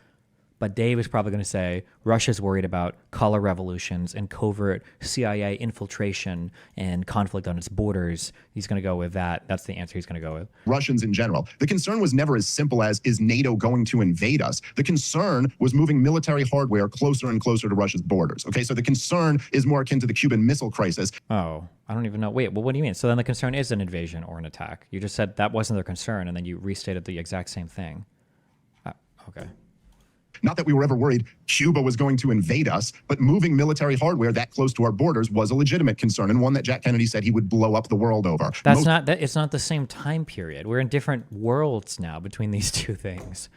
[SPEAKER 2] But Dave is probably going to say Russia's worried about color revolutions and covert CIA infiltration and conflict on its borders. He's going to go with that. That's the answer he's going to go with.
[SPEAKER 1] Russians in general. The concern was never as simple as, is NATO going to invade us? The concern was moving military hardware closer and closer to Russia's borders. Okay, so the concern is more akin to the Cuban Missile Crisis.
[SPEAKER 2] Oh, I don't even know. Wait, well, what do you mean? So then the concern is an invasion or an attack. You just said that wasn't their concern, and then you restated the exact same thing. Okay.
[SPEAKER 1] Not that we were ever worried Cuba was going to invade us, but moving military hardware that close to our borders was a legitimate concern, and one that Jack Kennedy said he would blow up the world over.
[SPEAKER 2] It's not the same time period. We're in different worlds now between these two things.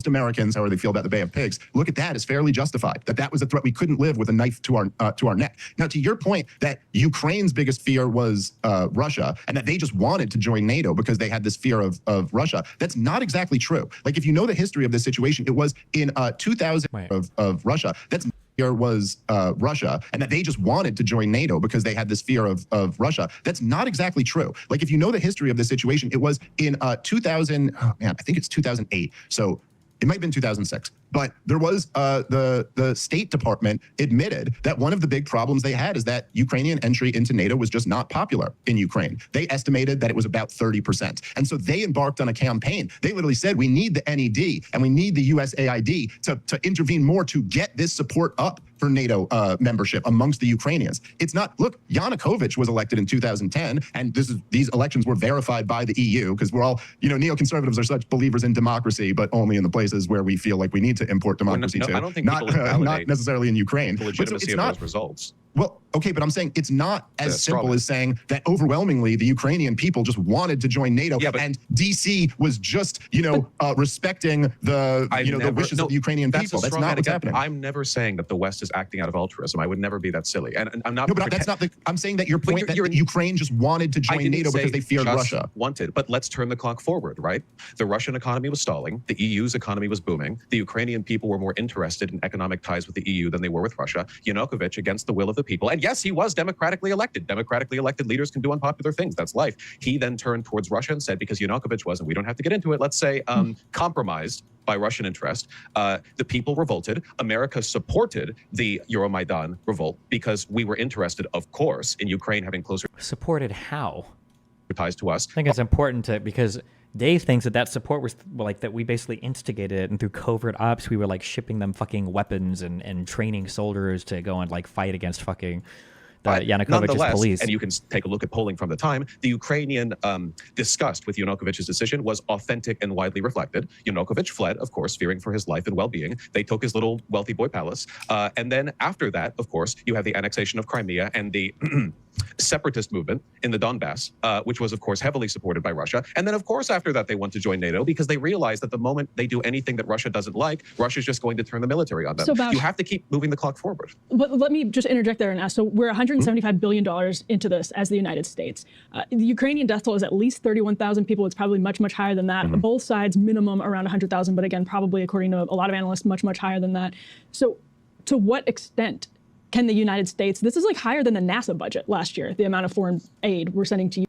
[SPEAKER 1] Americans, however they feel about the Bay of Pigs, look at that as fairly justified, that was a threat. We couldn't live with a knife to our neck. Now, to your point that Ukraine's biggest fear was Russia, and that they just wanted to join NATO because they had this fear of Russia, that's not exactly true. Like, if you know the history of this situation, it was in 2000 of Russia. That's fear was Russia, and that they just wanted to join NATO because they had this fear of Russia. That's not exactly true. Like, if you know the history of this situation, it was in 2000, oh man, I think it's 2008. So it might have been 2006, but there was the State Department admitted that one of the big problems they had is that Ukrainian entry into NATO was just not popular in Ukraine. They estimated that it was about 30%. And so they embarked on a campaign. They literally said, we need the NED and we need the USAID to intervene more to get this support up for NATO membership amongst the Ukrainians. It's not, look, Yanukovych was elected in 2010, and these elections were verified by the EU, because we're all, neoconservatives are such believers in democracy, but only in the places where we feel like we need to import democracy to.
[SPEAKER 4] I don't think
[SPEAKER 1] not necessarily in Ukraine.
[SPEAKER 4] The legitimacy of those results.
[SPEAKER 1] Well, okay, but I'm saying it's not as simple as saying that overwhelmingly the Ukrainian people just wanted to join NATO, and DC was just, respecting the wishes of the Ukrainian people. That's not what's happening.
[SPEAKER 4] I'm never saying that the West is acting out of altruism. I would never be that silly. And I'm not.
[SPEAKER 1] No, but that's not the. I'm saying that your point that Ukraine just wanted to join NATO because they feared Russia.
[SPEAKER 4] Wanted, but let's turn the clock forward, right? The Russian economy was stalling. The EU's economy was booming. The Ukrainian people were more interested in economic ties with the EU than they were with Russia. Yanukovych, against the will of the people, and yes, he was democratically elected. Democratically elected leaders can do unpopular things. That's life. He then turned towards Russia and said, because Yanukovych was, and we don't have to get into it, let's say, compromised by Russian interest, the people revolted. America supported the Euromaidan revolt because we were interested, of course, in Ukraine having closer
[SPEAKER 2] supported how?
[SPEAKER 4] ties to us.
[SPEAKER 2] I think it's important because Dave thinks that support was like that we basically instigated it, and through covert ops we were like shipping them fucking weapons and training soldiers to go and like fight against fucking Yanukovych's police.
[SPEAKER 4] And you can take a look at polling from the time, the Ukrainian disgust with Yanukovych's decision was authentic and widely reflected. Yanukovych fled, of course, fearing for his life and well-being. They took his little wealthy boy palace. And then after that, of course, you have the annexation of Crimea and the separatist movement in the Donbass, which was, of course, heavily supported by Russia. And then, of course, after that, they want to join NATO because they realize that the moment they do anything that Russia doesn't like, Russia's just going to turn the military on them.
[SPEAKER 3] So, Vaush,
[SPEAKER 4] you have to keep moving the clock forward.
[SPEAKER 3] But let me just interject there and ask. So we're $175 billion into this as the United States. The Ukrainian death toll is at least 31,000 people. It's probably much, much higher than that. Both sides, minimum around 100,000. But again, probably, according to a lot of analysts, much, much higher than that. So to what extent can the United States, this is like higher than the NASA budget last year, the amount of foreign aid we're sending to you.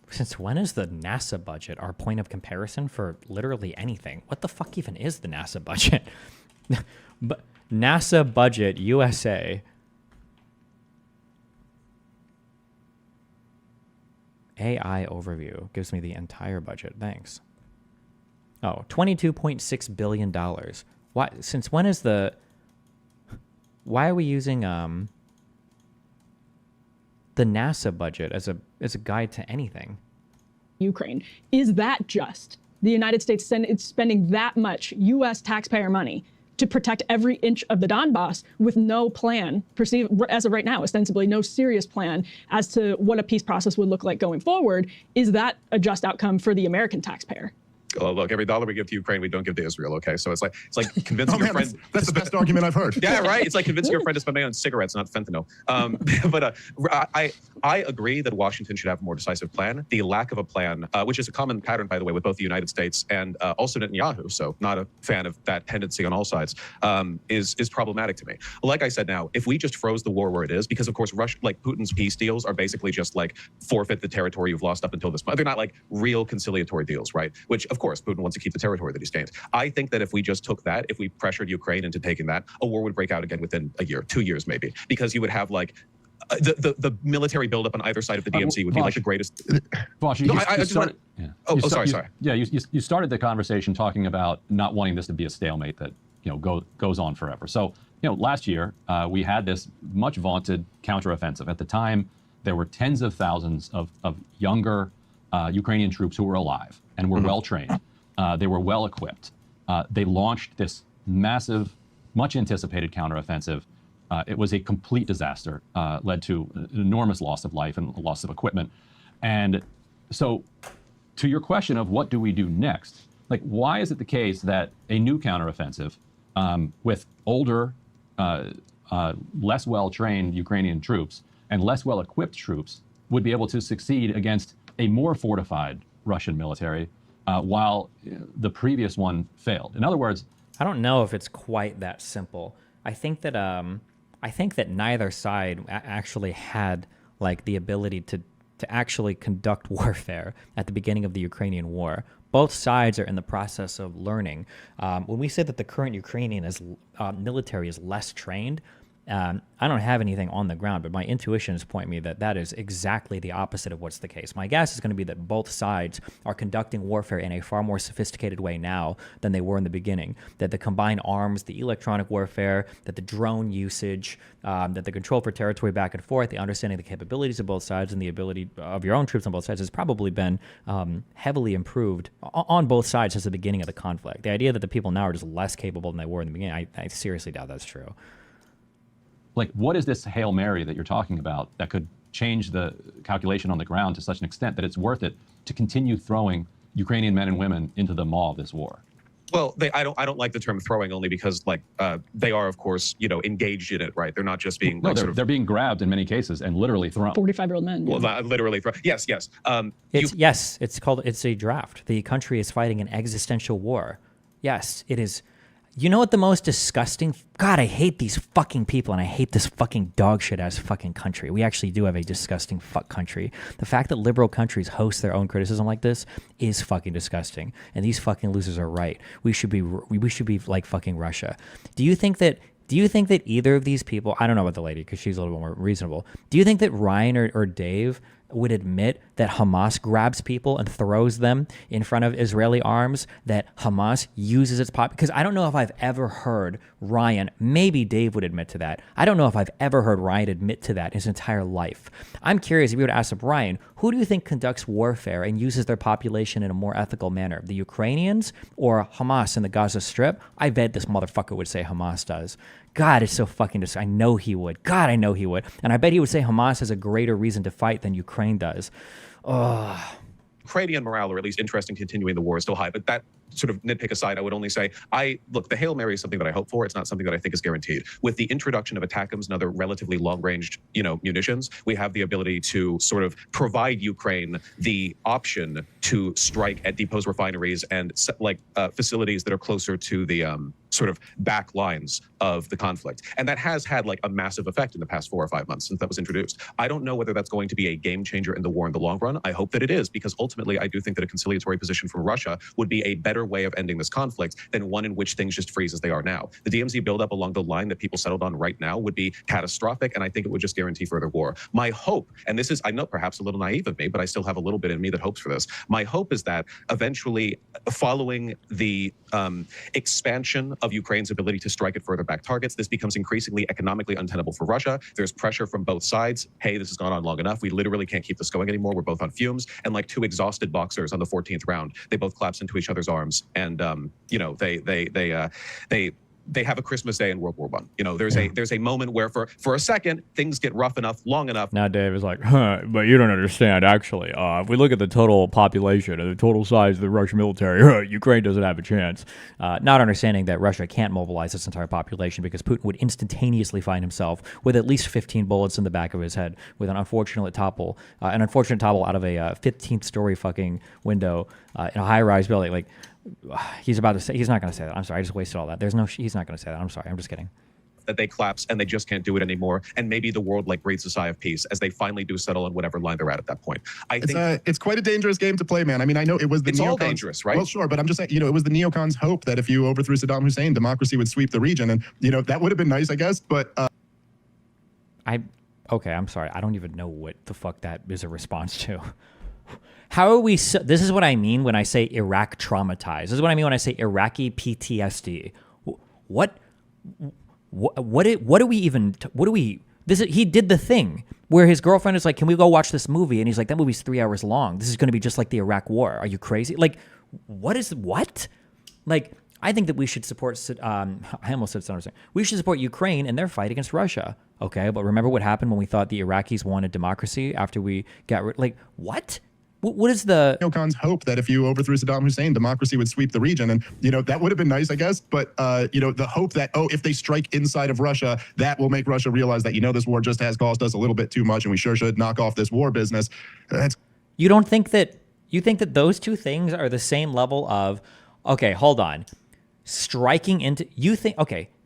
[SPEAKER 2] Since when is the NASA budget our point of comparison for literally anything? What the fuck even is the NASA budget? But NASA budget USA. AI overview gives me the entire budget. Thanks. Oh, $22.6 billion. Why? Since when is the? Why are we using the NASA budget as a guide to anything?
[SPEAKER 3] Ukraine. Is that just? The United States is spending that much U.S. taxpayer money to protect every inch of the Donbass with no plan, perceived as of right now, ostensibly no serious plan as to what a peace process would look like going forward. Is that a just outcome for the American taxpayer?
[SPEAKER 4] Oh, look, every dollar we give to Ukraine, we don't give to Israel. Okay, so it's like convincing
[SPEAKER 1] Oh,
[SPEAKER 4] your
[SPEAKER 1] man,
[SPEAKER 4] friend.
[SPEAKER 1] that's the best argument I've heard.
[SPEAKER 4] Yeah, right. It's like convincing your friend to spend money on cigarettes, not fentanyl. But I agree that Washington should have a more decisive plan. The lack of a plan, which is a common pattern, by the way, with both the United States and also Netanyahu, so not a fan of that tendency on all sides, is problematic to me. Like I said, now, if we just froze the war where it is, because of course, Russia, like Putin's peace deals are basically just like forfeit the territory you've lost up until this point. They're not like real conciliatory deals, right? Which of course, Putin wants to keep the territory that he's gained. I think that if we just took that, if we pressured Ukraine into taking that, a war would break out again within a year, 2 years maybe, because you would have like the military buildup on either side of the DMZ would be like the greatest.
[SPEAKER 6] Vaush,
[SPEAKER 4] No, I just want.
[SPEAKER 6] Yeah.
[SPEAKER 4] Sorry.
[SPEAKER 6] Yeah, you started the conversation talking about not wanting this to be a stalemate that goes on forever. So last year we had this much vaunted counteroffensive. At the time, there were tens of thousands of younger Ukrainian troops who were alive and were well trained. They were well equipped. They launched this massive, much anticipated counteroffensive. It was a complete disaster, led to an enormous loss of life and loss of equipment. And so to your question of what do we do next, like why is it the case that a new counteroffensive with older, less well-trained Ukrainian troops and less well-equipped troops would be able to succeed against a more fortified Russian military while the previous one failed? In other words,
[SPEAKER 2] I don't know if it's quite that simple. I think that neither side actually had like the ability to actually conduct warfare at the beginning of the Ukrainian war. Both sides are in the process of learning. When we say that the current Ukrainian military is less trained, I don't have anything on the ground, but my intuitions point me that that is exactly the opposite of what's the case. My guess is going to be that both sides are conducting warfare in a far more sophisticated way now than they were in the beginning. That the combined arms, the electronic warfare, that the drone usage, that the control for territory back and forth, the understanding of the capabilities of both sides and the ability of your own troops on both sides has probably been heavily improved on both sides since the beginning of the conflict. The idea that the people now are just less capable than they were in the beginning, I seriously doubt that's true.
[SPEAKER 6] Like, what is this Hail Mary that you're talking about that could change the calculation on the ground to such an extent that it's worth it to continue throwing Ukrainian men and women into the maw of this war?
[SPEAKER 4] Well, I don't like the term throwing only because like they are of course engaged in it, right? They're not just being
[SPEAKER 6] they're being grabbed in many cases and literally thrown.
[SPEAKER 3] 45-year-old men.
[SPEAKER 4] Well, literally thrown. Yes.
[SPEAKER 2] It's a draft. The country is fighting an existential war. Yes, it is. You know what the most disgusting? God, I hate these fucking people and I hate this fucking dog shit ass fucking country. We actually do have a disgusting fuck country. The fact that liberal countries host their own criticism like this is fucking disgusting. And these fucking losers are right. We should be like fucking Russia. Do you think that either of these people, I don't know about the lady because she's a little bit more reasonable. Do you think that Ryan or Dave would admit that Hamas grabs people and throws them in front of Israeli arms, that Hamas uses its because I don't know if I've ever heard Ryan, maybe Dave would admit to that. I don't know if I've ever heard Ryan admit to that his entire life. I'm curious if you were to ask Ryan, who do you think conducts warfare and uses their population in a more ethical manner, the Ukrainians or Hamas in the Gaza Strip? I bet this motherfucker would say Hamas does. God, it's so fucking I know he would. God, I know he would. And I bet he would say Hamas has a greater reason to fight than Ukraine does. Ugh.
[SPEAKER 4] Ukrainian morale, or at least interest in continuing the war, is still high. But that sort of nitpick aside, I would only say, the Hail Mary is something that I hope for. It's not something that I think is guaranteed. With the introduction of ATACMS and other relatively long-range, munitions, we have the ability to sort of provide Ukraine the option to strike at depots, refineries, and facilities that are closer to the sort of back lines of the conflict. And that has had like a massive effect in the past 4 or 5 months since that was introduced. I don't know whether that's going to be a game changer in the war in the long run. I hope that it is, because ultimately I do think that a conciliatory position from Russia would be a better way of ending this conflict than one in which things just freeze as they are now. The DMZ buildup along the line that people settled on right now would be catastrophic, and I think it would just guarantee further war. My hope, and this is, I know perhaps a little naive of me, but I still have a little bit in me that hopes for this. My hope is that eventually, following the expansion of Ukraine's ability to strike at further back targets. This becomes increasingly economically untenable for Russia. There's pressure from both sides. Hey, this has gone on long enough. We literally can't keep this going anymore. We're both on fumes. And like two exhausted boxers on the 14th round, they both collapse into each other's arms. And, they have a Christmas Day in World War I. There's a moment where for a second, things get rough enough, long enough.
[SPEAKER 2] Now Dave is like, but you don't understand, actually. If we look at the total population and the total size of the Russian military, Ukraine doesn't have a chance. Not understanding that Russia can't mobilize its entire population because Putin would instantaneously find himself with at least 15 bullets in the back of his head with an unfortunate topple out of a 15th story fucking window in a high-rise building. Like, he's about to say, he's not going to say that. I'm sorry, I just wasted all that. He's not going to say that. I'm sorry, I'm just kidding.
[SPEAKER 4] That they collapse and they just can't do it anymore. And maybe the world breathes a sigh of peace as they finally do settle on whatever line they're at that point. I think
[SPEAKER 1] it's quite a dangerous game to play, man. I mean, I know it was the
[SPEAKER 4] it's
[SPEAKER 1] neocons.
[SPEAKER 4] all dangerous, right?
[SPEAKER 1] Well, sure, but I'm just saying, it was the neocons' hope that if you overthrew Saddam Hussein, democracy would sweep the region, and that would have been nice, I guess. But
[SPEAKER 2] okay, I'm sorry, I don't even know what the fuck that is a response to. How are we? This is what I mean when I say Iraq traumatized. This is what I mean when I say Iraqi PTSD. What do we even? What do we? He did the thing where his girlfriend is like, "Can we go watch this movie?" And he's like, "That movie's 3 hours long. This is going to be just like the Iraq War. Are you crazy? Like, what? Like, I think that we should support. I almost said something. We should support Ukraine in their fight against Russia. Okay, but remember what happened when we thought the Iraqis wanted democracy after we got what? What is the
[SPEAKER 1] neocons' hope that if you overthrew Saddam Hussein, democracy would sweep the region, and that would have been nice, I guess. But the hope that if they strike inside of Russia, that will make Russia realize that this war just has cost us a little bit too much, and we sure should knock off this war business.
[SPEAKER 2] You don't think that those two things are the same level of okay? Hold on, striking into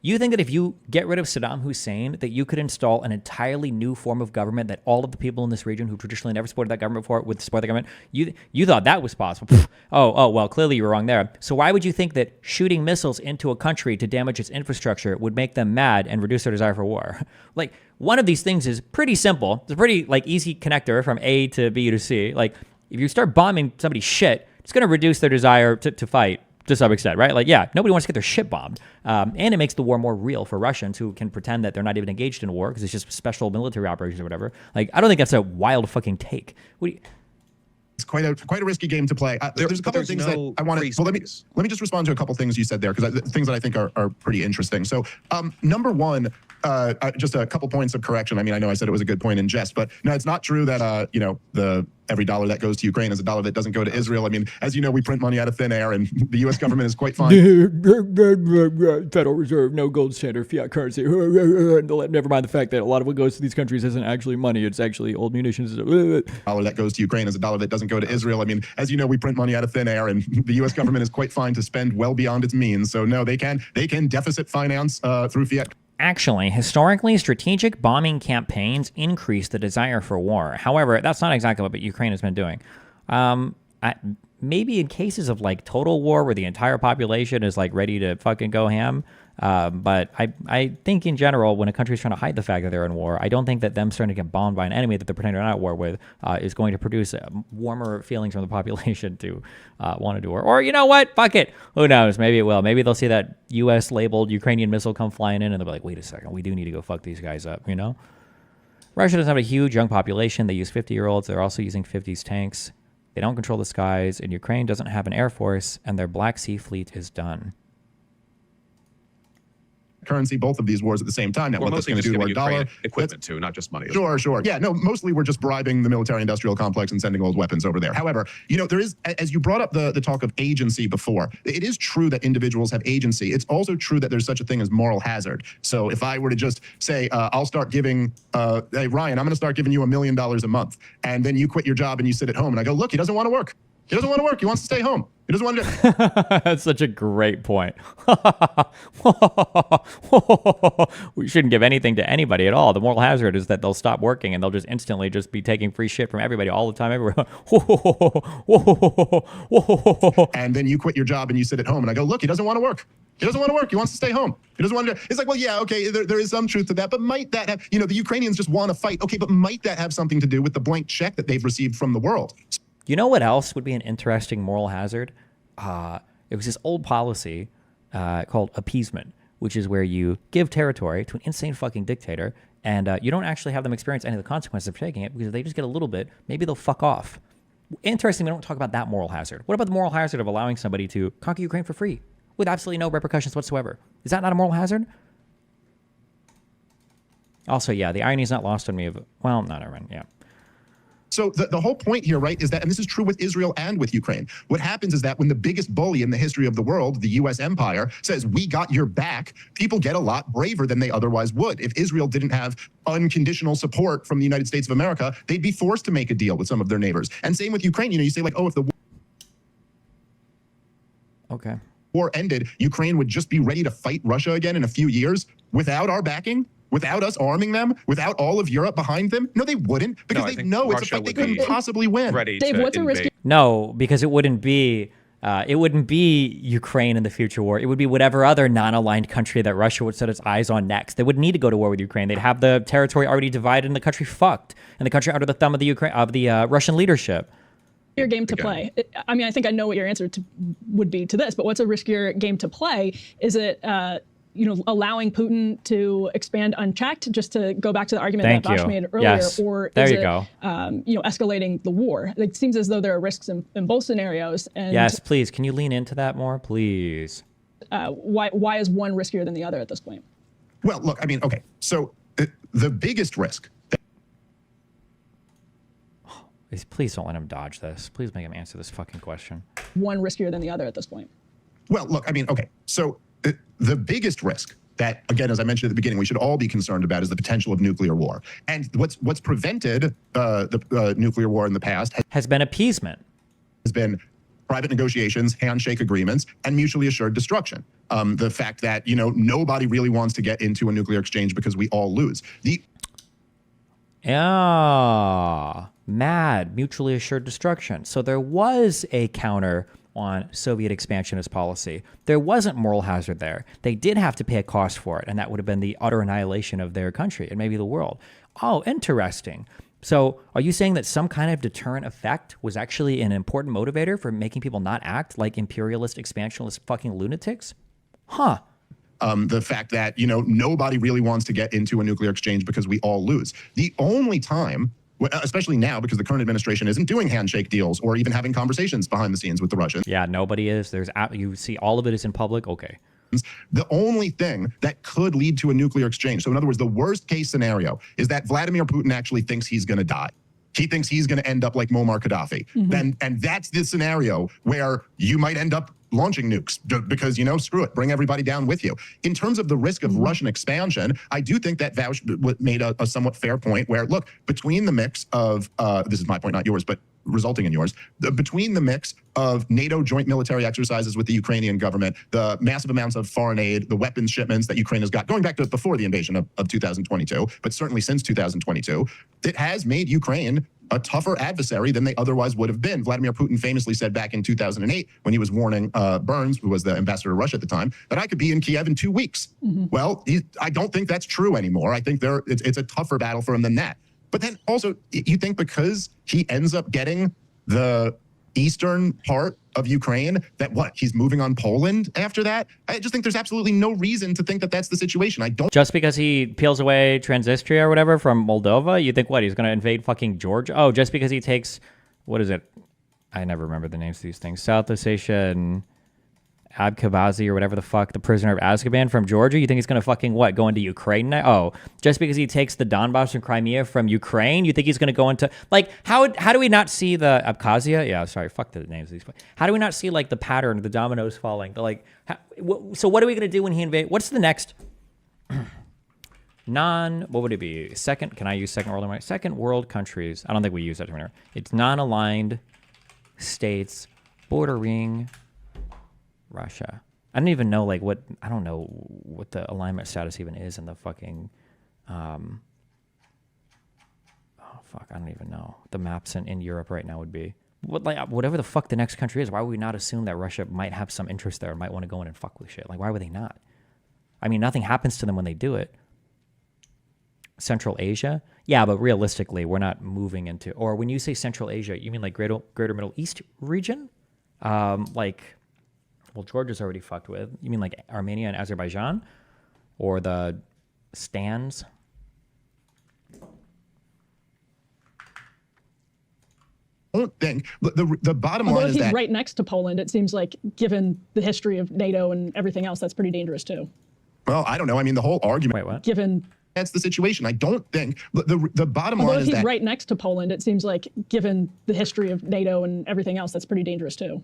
[SPEAKER 2] you think that if you get rid of Saddam Hussein, that you could install an entirely new form of government that all of the people in this region who traditionally never supported that government before would support the government? You thought that was possible. Well, clearly you were wrong there. So why would you think that shooting missiles into a country to damage its infrastructure would make them mad and reduce their desire for war? Like, one of these things is pretty simple. It's a pretty easy connector from A to B to C. Like, if you start bombing somebody's shit, it's going to reduce their desire to fight. To some extent, right? Like, yeah, nobody wants to get their shit bombed. And it makes the war more real for Russians who can pretend that they're not even engaged in a war because it's just special military operations or whatever. Like, I don't think that's a wild fucking take.
[SPEAKER 1] It's quite a risky game to play. There's a couple of things that I want to. Well, let me just respond to a couple things you said there because things that I think are pretty interesting. So, number one, just a couple points of correction. I mean, I know I said it was a good point in jest, but no, it's not true that every dollar that goes to Ukraine is a dollar that doesn't go to Israel. I mean, as you know, we print money out of thin air, and the U.S. government is quite fine.
[SPEAKER 2] Federal Reserve, no gold standard, fiat currency. Never mind the fact that a lot of what goes to these countries isn't actually money; it's actually old munitions.
[SPEAKER 1] Dollar that goes to Ukraine is a dollar that doesn't go to Israel. I mean, as you know, we print money out of thin air, and the U.S. government is quite fine to spend well beyond its means. So no, they can deficit finance through fiat.
[SPEAKER 2] Actually, historically, strategic bombing campaigns increase the desire for war. However, that's not exactly what Ukraine has been doing. Maybe in cases of total war where the entire population is ready to fucking go ham. But I think in general, when a country is trying to hide the fact that they're in war, I don't think that them starting to get bombed by an enemy that they're pretending they're not at war with is going to produce warmer feelings from the population to want to do war. Or you know what? Fuck it. Who knows? Maybe it will. Maybe they'll see that U.S. labeled Ukrainian missile come flying in and they'll be like, wait a second, we do need to go fuck these guys up, Russia doesn't have a huge young population. They use 50-year-olds. They're also using 50s tanks. They don't control the skies. And Ukraine doesn't have an air force, and their Black Sea fleet is done.
[SPEAKER 1] Currency, both of these wars at the same time. Now, what that's going to do to our dollar?
[SPEAKER 4] Equipment too, not just money.
[SPEAKER 1] Sure. Yeah, no, mostly we're just bribing the military-industrial complex and sending old weapons over there. However, there is, as you brought up the talk of agency before, it is true that individuals have agency. It's also true that there's such a thing as moral hazard. So if I were to just say, I'll start giving, hey, Ryan, I'm going to start giving you $1 million a month, and then you quit your job and you sit at home, and I go, look, he doesn't want to work. He doesn't want to work. He wants to stay home. He doesn't want to.
[SPEAKER 2] That's such a great point. We shouldn't give anything to anybody at all. The moral hazard is that they'll stop working and they'll just instantly just be taking free shit from everybody all the time, everywhere.
[SPEAKER 1] And then you quit your job and you sit at home, and I go, look, he doesn't want to work. He doesn't want to work. He wants to stay home. He doesn't want to. It's like, well, yeah, okay, there is some truth to that, but might that have, the Ukrainians just want to fight. Okay, but might that have something to do with the blank check that they've received from the world?
[SPEAKER 2] You know what else would be an interesting moral hazard? It was this old policy called appeasement, which is where you give territory to an insane fucking dictator, and you don't actually have them experience any of the consequences of taking it, because if they just get a little bit, maybe they'll fuck off. Interesting, we don't talk about that moral hazard. What about the moral hazard of allowing somebody to conquer Ukraine for free with absolutely no repercussions whatsoever? Is that not a moral hazard? Also, yeah, the irony is not lost on me. Well, not everyone, yeah.
[SPEAKER 1] So the whole point here, right, is that, and this is true with Israel and with Ukraine, what happens is that when the biggest bully in the history of the world, the US empire, says, we got your back, people get a lot braver than they otherwise would. If Israel didn't have unconditional support from the United States of America, they'd be forced to make a deal with some of their neighbors. And same with Ukraine. You know, you say like, oh, if the war ended, Ukraine would just be ready to fight Russia again in a few years without our backing? Without us arming them, without all of Europe behind them? No, they wouldn't, because they know it's a fight they couldn't possibly win.
[SPEAKER 3] Dave, what's a risky?
[SPEAKER 2] No, because it wouldn't be Ukraine in the future war. It would be whatever other non-aligned country that Russia would set its eyes on next. They wouldn't need to go to war with Ukraine. They'd have the territory already divided and the country fucked, and the country under the thumb of the Russian leadership.
[SPEAKER 3] Your game to play. I mean, I think I know what your answer would be to this, but what's a riskier game to play? Is it allowing Putin to expand unchecked, just to go back to the argument that Vaush made earlier,
[SPEAKER 2] yes.
[SPEAKER 3] or
[SPEAKER 2] there
[SPEAKER 3] is
[SPEAKER 2] you
[SPEAKER 3] it,
[SPEAKER 2] go.
[SPEAKER 3] Escalating the war? It seems as though there are risks in both scenarios. And
[SPEAKER 2] yes, please. Can you lean into that more, please?
[SPEAKER 3] Why is one riskier than the other at this point?
[SPEAKER 1] Well, look, I mean, okay, so the biggest risk.
[SPEAKER 2] Please don't let him dodge this. Please make him answer this fucking question.
[SPEAKER 3] One riskier than the other at this point.
[SPEAKER 1] Well, look, I mean, okay, so the biggest risk that, again, as I mentioned at the beginning, we should all be concerned about is the potential of nuclear war. And what's prevented the nuclear war in the past
[SPEAKER 2] has been appeasement.
[SPEAKER 1] Has been private negotiations, handshake agreements, and mutually assured destruction. The fact that, nobody really wants to get into a nuclear exchange because we all lose.
[SPEAKER 2] Mad, mutually assured destruction. So there was a counter on Soviet expansionist policy. There wasn't moral hazard there. They did have to pay a cost for it, and that would have been the utter annihilation of their country and maybe the world. Oh, interesting. So are you saying that some kind of deterrent effect was actually an important motivator for making people not act like imperialist, expansionist fucking lunatics? Huh.
[SPEAKER 1] The fact that, nobody really wants to get into a nuclear exchange because we all lose. The only time, especially now, because the current administration isn't doing handshake deals or even having conversations behind the scenes with the Russians.
[SPEAKER 2] Yeah, nobody is. You see all of it is in public. Okay.
[SPEAKER 1] The only thing that could lead to a nuclear exchange, so in other words, the worst case scenario is that Vladimir Putin actually thinks he's going to die. He thinks he's going to end up like Muammar Gaddafi. And that's the scenario where you might end up launching nukes because, screw it, bring everybody down with you. In terms of the risk of Russian expansion, I do think that Vaush made a somewhat fair point where, look, between the mix of, this is my point, not yours, but resulting in yours, between the mix of NATO joint military exercises with the Ukrainian government, the massive amounts of foreign aid, the weapons shipments that Ukraine has got, going back to before the invasion of 2022, but certainly since 2022, it has made Ukraine a tougher adversary than they otherwise would have been. Vladimir Putin famously said back in 2008, when he was warning Burns, who was the ambassador to Russia at the time, that I could be in Kiev in 2 weeks. Well, I don't think that's true anymore. I think it's a tougher battle for him than that. But then also, you think because he ends up getting the eastern part of Ukraine, that he's moving on Poland after that? I just think there's absolutely no reason to think that that's the situation. I don't.
[SPEAKER 2] Just because he peels away Transnistria or whatever from Moldova, you think he's going to invade fucking Georgia? Oh, just because he takes, what is it? I never remember the names of these things. South Ossetia and Abkhazia or whatever the fuck, the prisoner of Azkaban from Georgia. You think he's going to fucking go into Ukraine now? Oh, just because he takes the Donbass and Crimea from Ukraine, you think he's going to go into, how do we not see the Abkhazia? Yeah, sorry, fuck the names of these. How do we not see the pattern, the dominoes falling? So what are we going to do when he invades? What's the next what would it be? Can I use second world? Second world countries. I don't think we use that term. It's non-aligned states bordering Russia. I don't even know I don't know what the alignment status even is in the fucking I don't even know. The maps in Europe right now would be whatever the fuck the next country is. Why would we not assume that Russia might have some interest there, might want to go in and fuck with shit? Why would they not? I mean, nothing happens to them when they do it. Central Asia? Yeah, but realistically, we're not moving into, or when you say Central Asia, you mean greater Middle East region? Well, Georgia's already fucked with. You mean like Armenia and Azerbaijan? Or the stands?
[SPEAKER 1] I don't think the bottom
[SPEAKER 3] Although
[SPEAKER 1] line
[SPEAKER 3] if
[SPEAKER 1] is
[SPEAKER 3] he's
[SPEAKER 1] that
[SPEAKER 3] right next to Poland, it seems like, given the history of NATO and everything else, that's pretty dangerous too.
[SPEAKER 1] well, I don't know. I mean, the whole argument.
[SPEAKER 2] Wait, what?
[SPEAKER 3] Given
[SPEAKER 1] That's the situation. I don't think the bottom
[SPEAKER 3] although
[SPEAKER 1] line
[SPEAKER 3] if
[SPEAKER 1] is
[SPEAKER 3] he's
[SPEAKER 1] that
[SPEAKER 3] right next to Poland, it seems like, given the history of NATO and everything else, that's pretty dangerous too.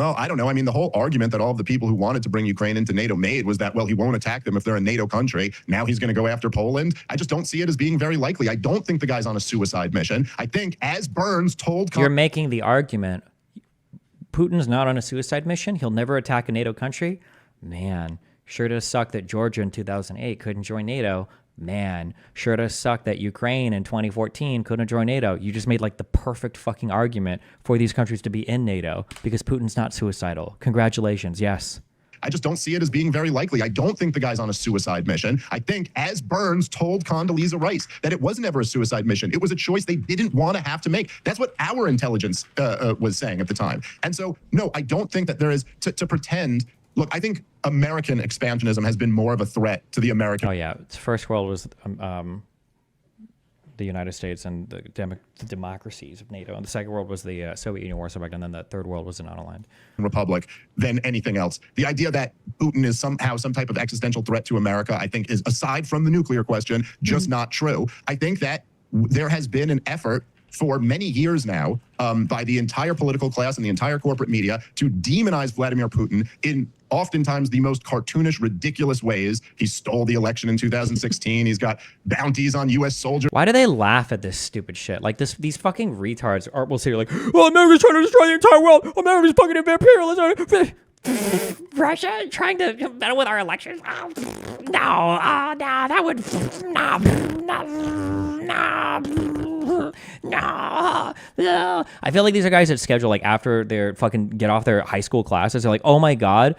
[SPEAKER 1] well, I don't know. I mean, the whole argument that all of the people who wanted to bring Ukraine into NATO made was that, well, he won't attack them if they're a NATO country. Now he's going to go after Poland. I just don't see it as being very likely. I don't think the guy's on a suicide mission. I think, as Burns told
[SPEAKER 2] You're making the argument Putin's not on a suicide mission. He'll never attack a NATO country. Man, sure does suck that Georgia in 2008 couldn't join NATO. Man, sure does suck that Ukraine in 2014 couldn't join NATO. You just made like the perfect fucking argument for these countries to be in NATO because Putin's not suicidal. Congratulations. Yes.
[SPEAKER 1] I just don't see it as being very likely. I don't think the guy's on a suicide mission. I think, as Burns told Condoleezza Rice, that it was never a suicide mission. It was a choice they didn't want to have to make. That's what our intelligence was saying at the time. And so, no, I don't think that there is to pretend. Look, I think American expansionism has been more of a threat to the American.
[SPEAKER 2] Oh yeah, first world was the United States and the democracies of NATO, and the second world was the Soviet Union, Warsaw Pact, and then the third world was the non-aligned
[SPEAKER 1] Republic than anything else. The idea that Putin is somehow some type of existential threat to America, I think, is, aside from the nuclear question, just not true. I think that there has been an effort for many years now by the entire political class and the entire corporate media to demonize Vladimir Putin in oftentimes the most cartoonish, ridiculous ways. He stole the election in 2016. He's got bounties on U.S. soldiers.
[SPEAKER 2] Why do they laugh at this stupid shit? Like these fucking retards will say like, "Oh, America's trying to destroy the entire world. America's fucking imperialism." Russia trying to meddle with our elections? Oh, no, oh, no, that would no. I feel like these are guys that schedule like after they're fucking get off their high school classes. They're like, oh my god.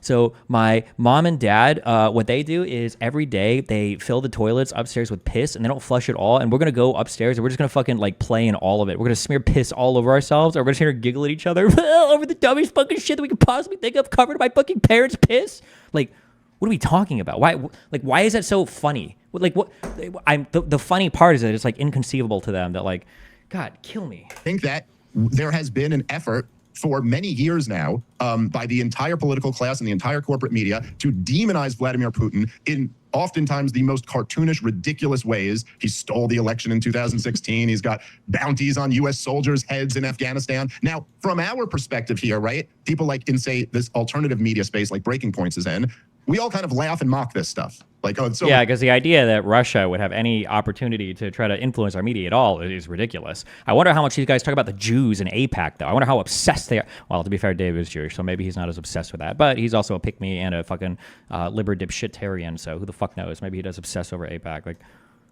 [SPEAKER 2] So my mom and dad, what they do is every day they fill the toilets upstairs with piss and they don't flush it all. And we're gonna go upstairs and we're just gonna fucking like play in all of it. We're gonna smear piss all over ourselves, or we're just gonna giggle at each other over the dumbest fucking shit that we could possibly think of, covered by fucking parents' piss. Like, what are we talking about? Why is that so funny? Like, what? The funny part is that it's like inconceivable to them that like, God, kill me.
[SPEAKER 1] I think that there has been an effort for many years now by the entire political class and the entire corporate media to demonize Vladimir Putin in oftentimes the most cartoonish, ridiculous ways. He stole the election in 2016. He's got bounties on U.S. soldiers' heads in Afghanistan. Now, from our perspective here, right, people like in, say, this alternative media space like Breaking Points is in, we all kind of laugh and mock this stuff. Like, oh, so
[SPEAKER 2] yeah, because the idea that Russia would have any opportunity to try to influence our media at all is ridiculous. I wonder how much these guys talk about the Jews in AIPAC, though. I wonder how obsessed they are. Well, to be fair, Dave is Jewish, so maybe he's not as obsessed with that. But he's also a pick-me and a fucking liber-dipshitarian, so who the fuck knows? Maybe he does obsess over AIPAC. Like,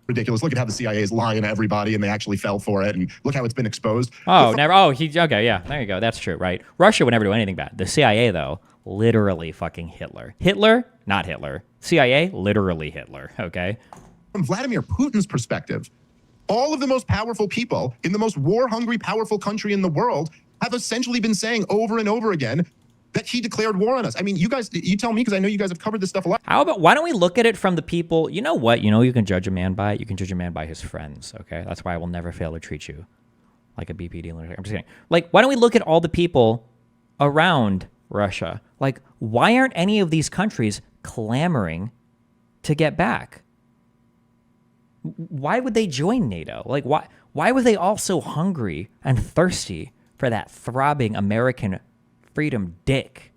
[SPEAKER 1] ridiculous. Look at how the CIA is lying to everybody, and they actually fell for it. And look how it's been exposed.
[SPEAKER 2] oh, never. Oh, okay, yeah, there you go. That's true, right? Russia would never do anything bad. The CIA, though, literally fucking Hitler. Hitler, not Hitler. CIA, literally Hitler, okay?
[SPEAKER 1] From Vladimir Putin's perspective, all of the most powerful people in the most war-hungry, powerful country in the world have essentially been saying over and over again that he declared war on us. I mean, you guys, you tell me, because I know you guys have covered this stuff a lot.
[SPEAKER 2] How about, why don't we look at it from the people, you know what? You know you can judge a man by? You can judge a man by his friends, okay? That's why I will never fail to treat you like a BP dealer. I'm just kidding. Like, why don't we look at all the people around Russia? Like, why aren't any of these countries clamoring to get back? Why would they join NATO? Like, why were they all so hungry and thirsty for that throbbing American freedom dick?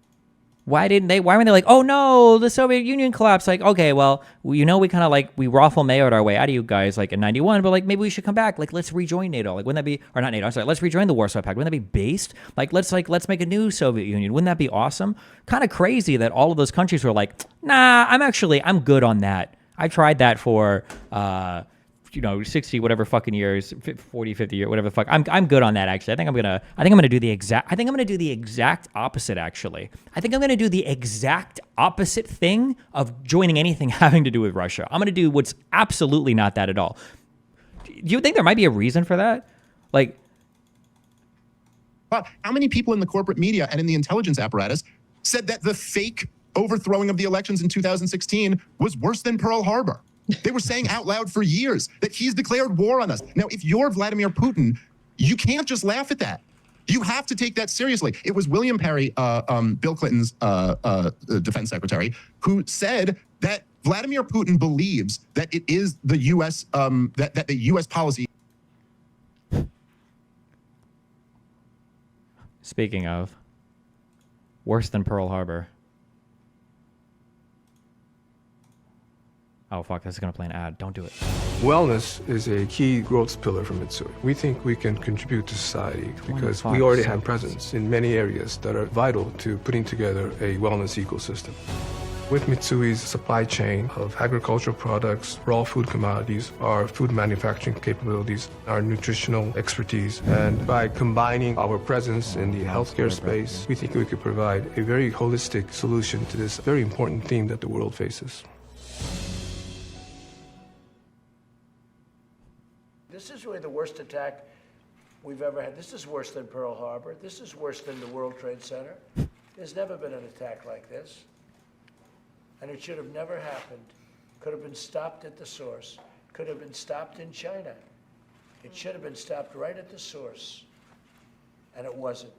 [SPEAKER 2] Why weren't they like, oh no, the Soviet Union collapsed? Like, okay, well, you know, we kind of like, we raffle mayoed our way out of you guys like in 91, but like, maybe we should come back. Like, let's rejoin NATO. Like, wouldn't that be, or not NATO, I'm sorry, let's rejoin the Warsaw Pact. Wouldn't that be based? Let's make a new Soviet Union. Wouldn't that be awesome? Kind of crazy that all of those countries were like, nah, I'm good on that. I tried that for, 60 whatever fucking years, 40, 50 years, whatever the fuck. I'm good on that actually. I think I'm gonna do the exact opposite actually. I think I'm gonna do the exact opposite thing of joining anything having to do with Russia. I'm gonna do what's absolutely not that at all. Do you think there might be a reason for that? Like,
[SPEAKER 1] But how many people in the corporate media and in the intelligence apparatus said that the fake overthrowing of the elections in 2016 was worse than Pearl Harbor. They were saying out loud for years that he's declared war on us. Now, if you're Vladimir Putin, you can't just laugh at that. You have to take that seriously. It was William Perry, Bill Clinton's defense secretary, who said that Vladimir Putin believes that it is the U.S. That the U.S. policy.
[SPEAKER 2] Speaking of, worse than Pearl Harbor. Oh, fuck, this is going to play an ad. Don't do it.
[SPEAKER 7] Wellness is a key growth pillar for Mitsui. We think we can contribute to society because we already have presence in many areas that are vital to putting together a wellness ecosystem. With Mitsui's supply chain of agricultural products, raw food commodities, our food manufacturing capabilities, our nutritional expertise, and by combining our presence in the healthcare space, we think we could provide a very holistic solution to this very important theme that the world faces.
[SPEAKER 8] This is really the worst attack we've ever had. This is worse than Pearl Harbor. This is worse than the World Trade Center. There's never been an attack like this. And it should have never happened. Could have been stopped at the source. Could have been stopped in China. It should have been stopped right at the source. And it wasn't.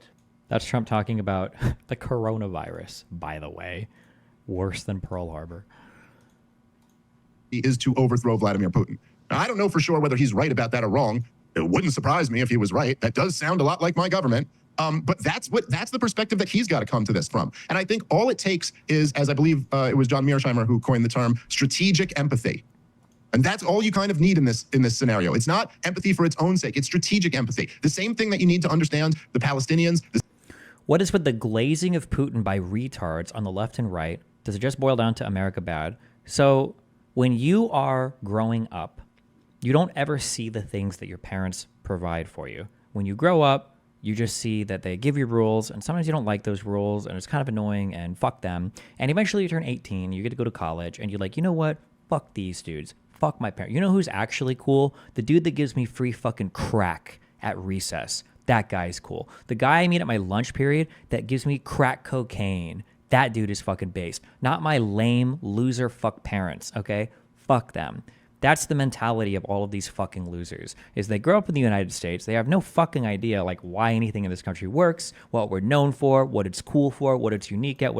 [SPEAKER 2] That's Trump talking about the coronavirus, by the way. Worse than Pearl Harbor.
[SPEAKER 1] Is to overthrow Vladimir Putin. Now, I don't know for sure whether he's right about that or wrong. It wouldn't surprise me if he was right. That does sound a lot like my government. But that's the perspective that he's got to come to this from. And I think all it takes is, as I believe it was John Mearsheimer who coined the term, strategic empathy. And that's all you kind of need in this scenario. It's not empathy for its own sake. It's strategic empathy. The same thing that you need to understand the Palestinians.
[SPEAKER 2] What is with the glazing of Putin by retards on the left and right? Does it just boil down to America bad? So when you are growing up, you don't ever see the things that your parents provide for you. When you grow up, you just see that they give you rules, and sometimes you don't like those rules, and it's kind of annoying, and fuck them. And eventually you turn 18, you get to go to college, and you're like, you know what? Fuck these dudes. Fuck my parents. You know who's actually cool? The dude that gives me free fucking crack at recess. That guy's cool. The guy I meet at my lunch period that gives me crack cocaine. That dude is fucking based. Not my lame loser fuck parents, okay? Fuck them. That's the mentality of all of these fucking losers, is they grow up in the United States. They have no fucking idea like why anything in this country works, what we're known for, what it's cool for, what it's unique at,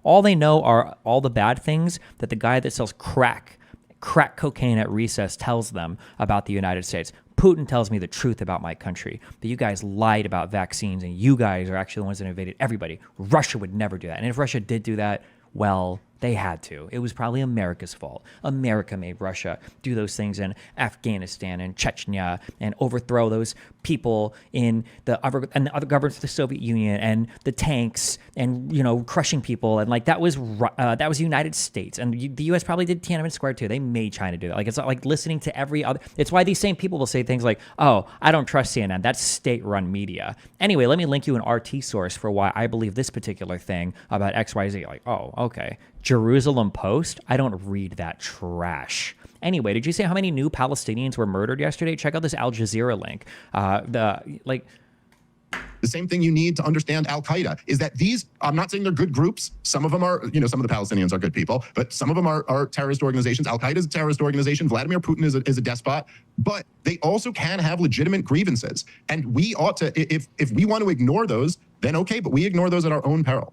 [SPEAKER 2] all they know are all the bad things that the guy that sells crack cocaine at recess tells them about the United States. Putin tells me the truth about my country, that you guys lied about vaccines and you guys are actually the ones that invaded everybody. Russia would never do that. And if Russia did do that, well, they had to. It was probably America's fault. America made Russia do those things in Afghanistan and Chechnya and overthrow those people in the other governments of the Soviet Union and the tanks and, you know, crushing people. And like that was the United States. And the U.S. probably did Tiananmen Square too. They made China do that. Like it's not like listening to every other. It's why these same people will say things like, "Oh, I don't trust CNN. That's state-run media." Anyway, let me link you an RT source for why I believe this particular thing about XYZ. Like, oh, okay. Jerusalem Post? I don't read that trash. Anyway, did you say how many new Palestinians were murdered yesterday? Check out this Al Jazeera link. The
[SPEAKER 1] same thing you need to understand Al-Qaeda is that these, I'm not saying they're good groups. Some of them are, you know, some of the Palestinians are good people, but some of them are terrorist organizations. Al-Qaeda is a terrorist organization. Vladimir Putin is a despot, but they also can have legitimate grievances. And we ought to, if we want to ignore those, then okay, but we ignore those at our own peril.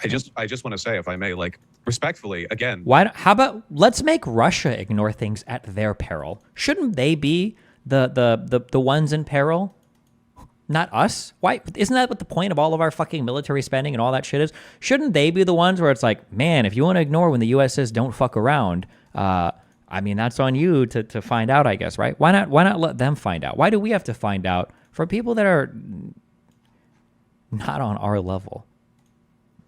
[SPEAKER 4] I just want to say, if I may, like, respectfully, again.
[SPEAKER 2] How about let's make Russia ignore things at their peril? Shouldn't they be the ones in peril? Not us? Why? Isn't that what the point of all of our fucking military spending and all that shit is? Shouldn't they be the ones where it's like, man, if you want to ignore when the U.S. says don't fuck around, I mean, that's on you to find out, I guess, right? Why not let them find out? Why do we have to find out for people that are not on our level?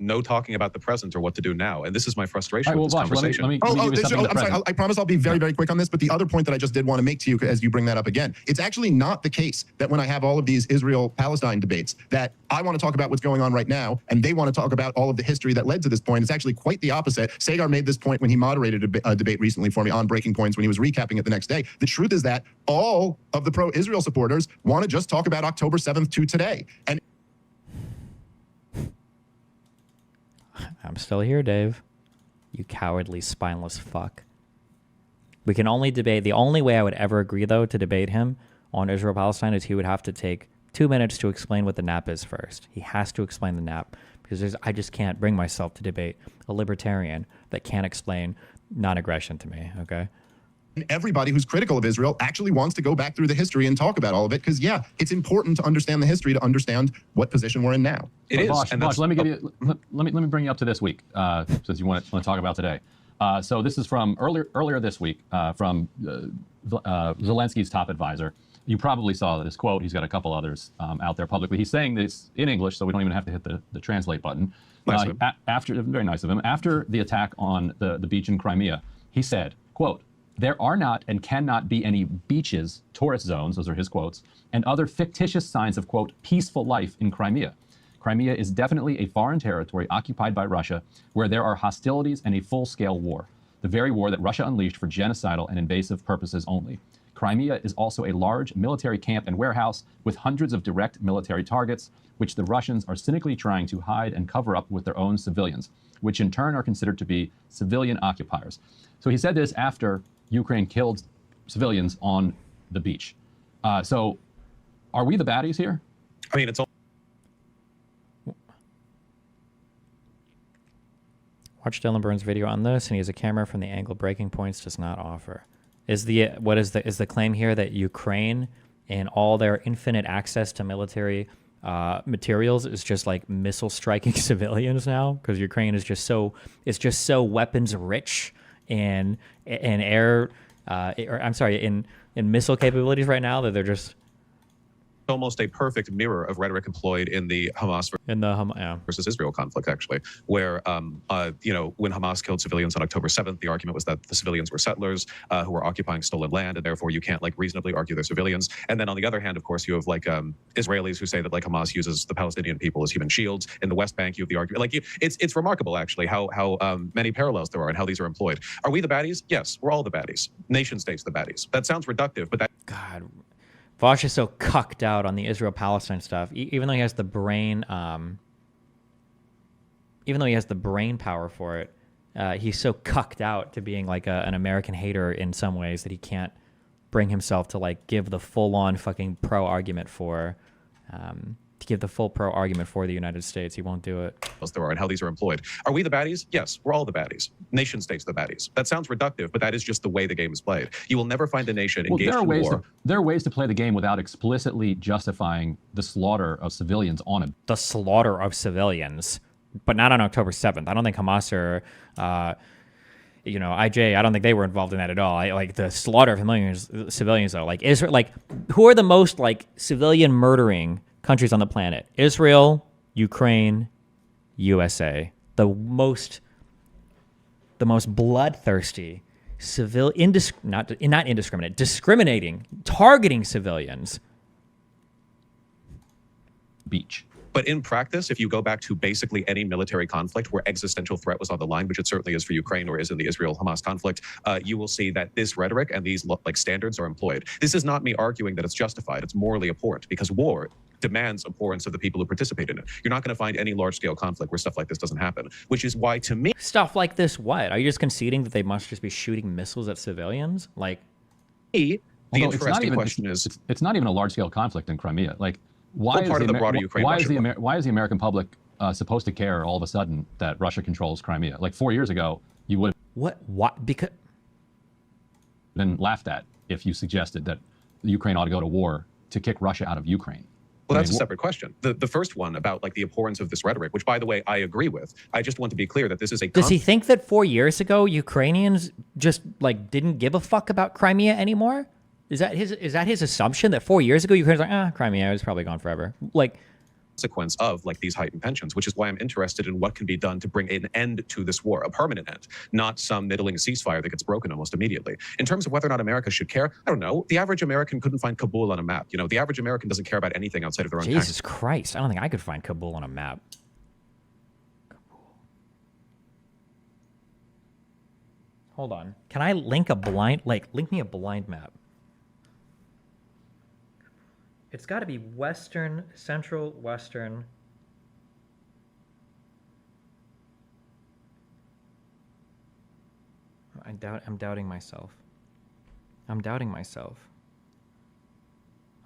[SPEAKER 4] No talking about the present or what to do now. And this is my frustration with this
[SPEAKER 6] Vaush,
[SPEAKER 4] conversation.
[SPEAKER 6] let me give you something
[SPEAKER 1] I'm sorry. I promise I'll be very, very quick on this. But the other point that I just did want to make to you as you bring that up again, it's actually not the case that when I have all of these Israel-Palestine debates that I want to talk about what's going on right now and they want to talk about all of the history that led to this point. It's actually quite the opposite. Sagar made this point when he moderated a debate recently for me on Breaking Points when he was recapping it the next day. The truth is that all of the pro-Israel supporters want to just talk about October 7th to today. And
[SPEAKER 2] I'm still here, Dave. You cowardly, spineless fuck. We can only debate. The only way I would ever agree, though, to debate him on Israel-Palestine is he would have to take 2 minutes to explain what the NAP is first. He has to explain the NAP because I just can't bring myself to debate a libertarian that can't explain non-aggression to me, okay?
[SPEAKER 1] And everybody who's critical of Israel actually wants to go back through the history and talk about all of it because, yeah, it's important to understand the history to understand what position we're in now.
[SPEAKER 4] It is.
[SPEAKER 6] Vaush, let me give you. Let me bring you up to this week, since you want to talk about today. So this is from earlier this week from Zelensky's top advisor. You probably saw this quote. He's got a couple others out there publicly. He's saying this in English, so we don't even have to hit the translate button.
[SPEAKER 4] Nice of him.
[SPEAKER 6] Very nice of him. After the attack on the beach in Crimea, he said, quote, "There are not and cannot be any beaches, tourist zones," those are his quotes, "and other fictitious signs of, quote, peaceful life in Crimea. Crimea is definitely a foreign territory occupied by Russia where there are hostilities and a full-scale war, the very war that Russia unleashed for genocidal and invasive purposes only. Crimea is also a large military camp and warehouse with hundreds of direct military targets, which the Russians are cynically trying to hide and cover up with their own civilians, which in turn are considered to be civilian occupiers." So he said this after Ukraine killed civilians on the beach. So are we the baddies here?
[SPEAKER 4] I mean, it's all.
[SPEAKER 2] Watch Dylan Burns' video on this, and he has a camera from the angle breaking points does not offer. Is the claim here that Ukraine and all their infinite access to military materials is just like missile striking civilians now? Because Ukraine is just so weapons rich and air, in missile capabilities right now that they're just
[SPEAKER 4] almost a perfect mirror of rhetoric employed in the Hamas versus Israel conflict, actually, where, when Hamas killed civilians on October 7th, the argument was that the civilians were settlers who were occupying stolen land, and therefore you can't reasonably argue they're civilians. And then on the other hand, of course, you have Israelis who say that Hamas uses the Palestinian people as human shields. In the West Bank, you have the argument. It's remarkable, actually, how many parallels there are and how these are employed. Are we the baddies? Yes, we're all the baddies. Nation states the baddies. That sounds reductive, but that.
[SPEAKER 2] God. Vaush is so cucked out on the Israel-Palestine stuff, even though he has the brain, power for it. He's so cucked out to being an American hater in some ways that he can't bring himself to give the full-on fucking pro argument for the United States. He won't do it.
[SPEAKER 4] There are and how these are employed. Are we the baddies? Yes, we're all the baddies. Nation states the baddies. That sounds reductive, but that is just the way the game is played. You will never find a nation engaged in war.
[SPEAKER 6] There are ways to play the game without explicitly justifying the slaughter of civilians on it.
[SPEAKER 2] The slaughter of civilians, but not on October 7th. I don't think Hamas or IJ, I don't think they were involved in that at all. The slaughter of civilians though. Israel, who are the most civilian murdering countries on the planet? Israel, Ukraine, USA. The most bloodthirsty, discriminating, targeting civilians.
[SPEAKER 6] Beach.
[SPEAKER 4] But in practice, if you go back to basically any military conflict where existential threat was on the line, which it certainly is for Ukraine or is in the Israel-Hamas conflict, you will see that this rhetoric and these standards are employed. This is not me arguing that it's justified. It's morally abhorrent because war demands abhorrence of the people who participate in it. You're not going to find any large-scale conflict where stuff like this doesn't happen, which is why, to me...
[SPEAKER 2] Stuff like this what? Are you just conceding that they must just be shooting missiles at civilians?
[SPEAKER 4] The interesting question is...
[SPEAKER 6] It's not even a large-scale conflict in Crimea. Why is the American public supposed to care all of a sudden that Russia controls Crimea? 4 years ago, you would
[SPEAKER 2] what? Because
[SPEAKER 6] been laughed at if you suggested that Ukraine ought to go to war to kick Russia out of Ukraine.
[SPEAKER 4] Well, that's a separate question. The first one about the abhorrence of this rhetoric, which, by the way, I agree with. I just want to be clear that this is a...
[SPEAKER 2] Does he think that 4 years ago Ukrainians just didn't give a fuck about Crimea anymore? Is that his assumption that 4 years ago Ukraine's Crimea is probably gone forever?
[SPEAKER 4] Consequence of these heightened tensions, which is why I'm interested in what can be done to bring an end to this war, a permanent end, not some middling ceasefire that gets broken almost immediately. In terms of whether or not America should care, I don't know. The average American couldn't find Kabul on a map. The average American doesn't care about anything outside of their own country.
[SPEAKER 2] Jesus Christ, I don't think I could find Kabul on a map. Hold on. Can I link link me a blind map? It's got to be central western. I'm doubting myself. I'm doubting myself.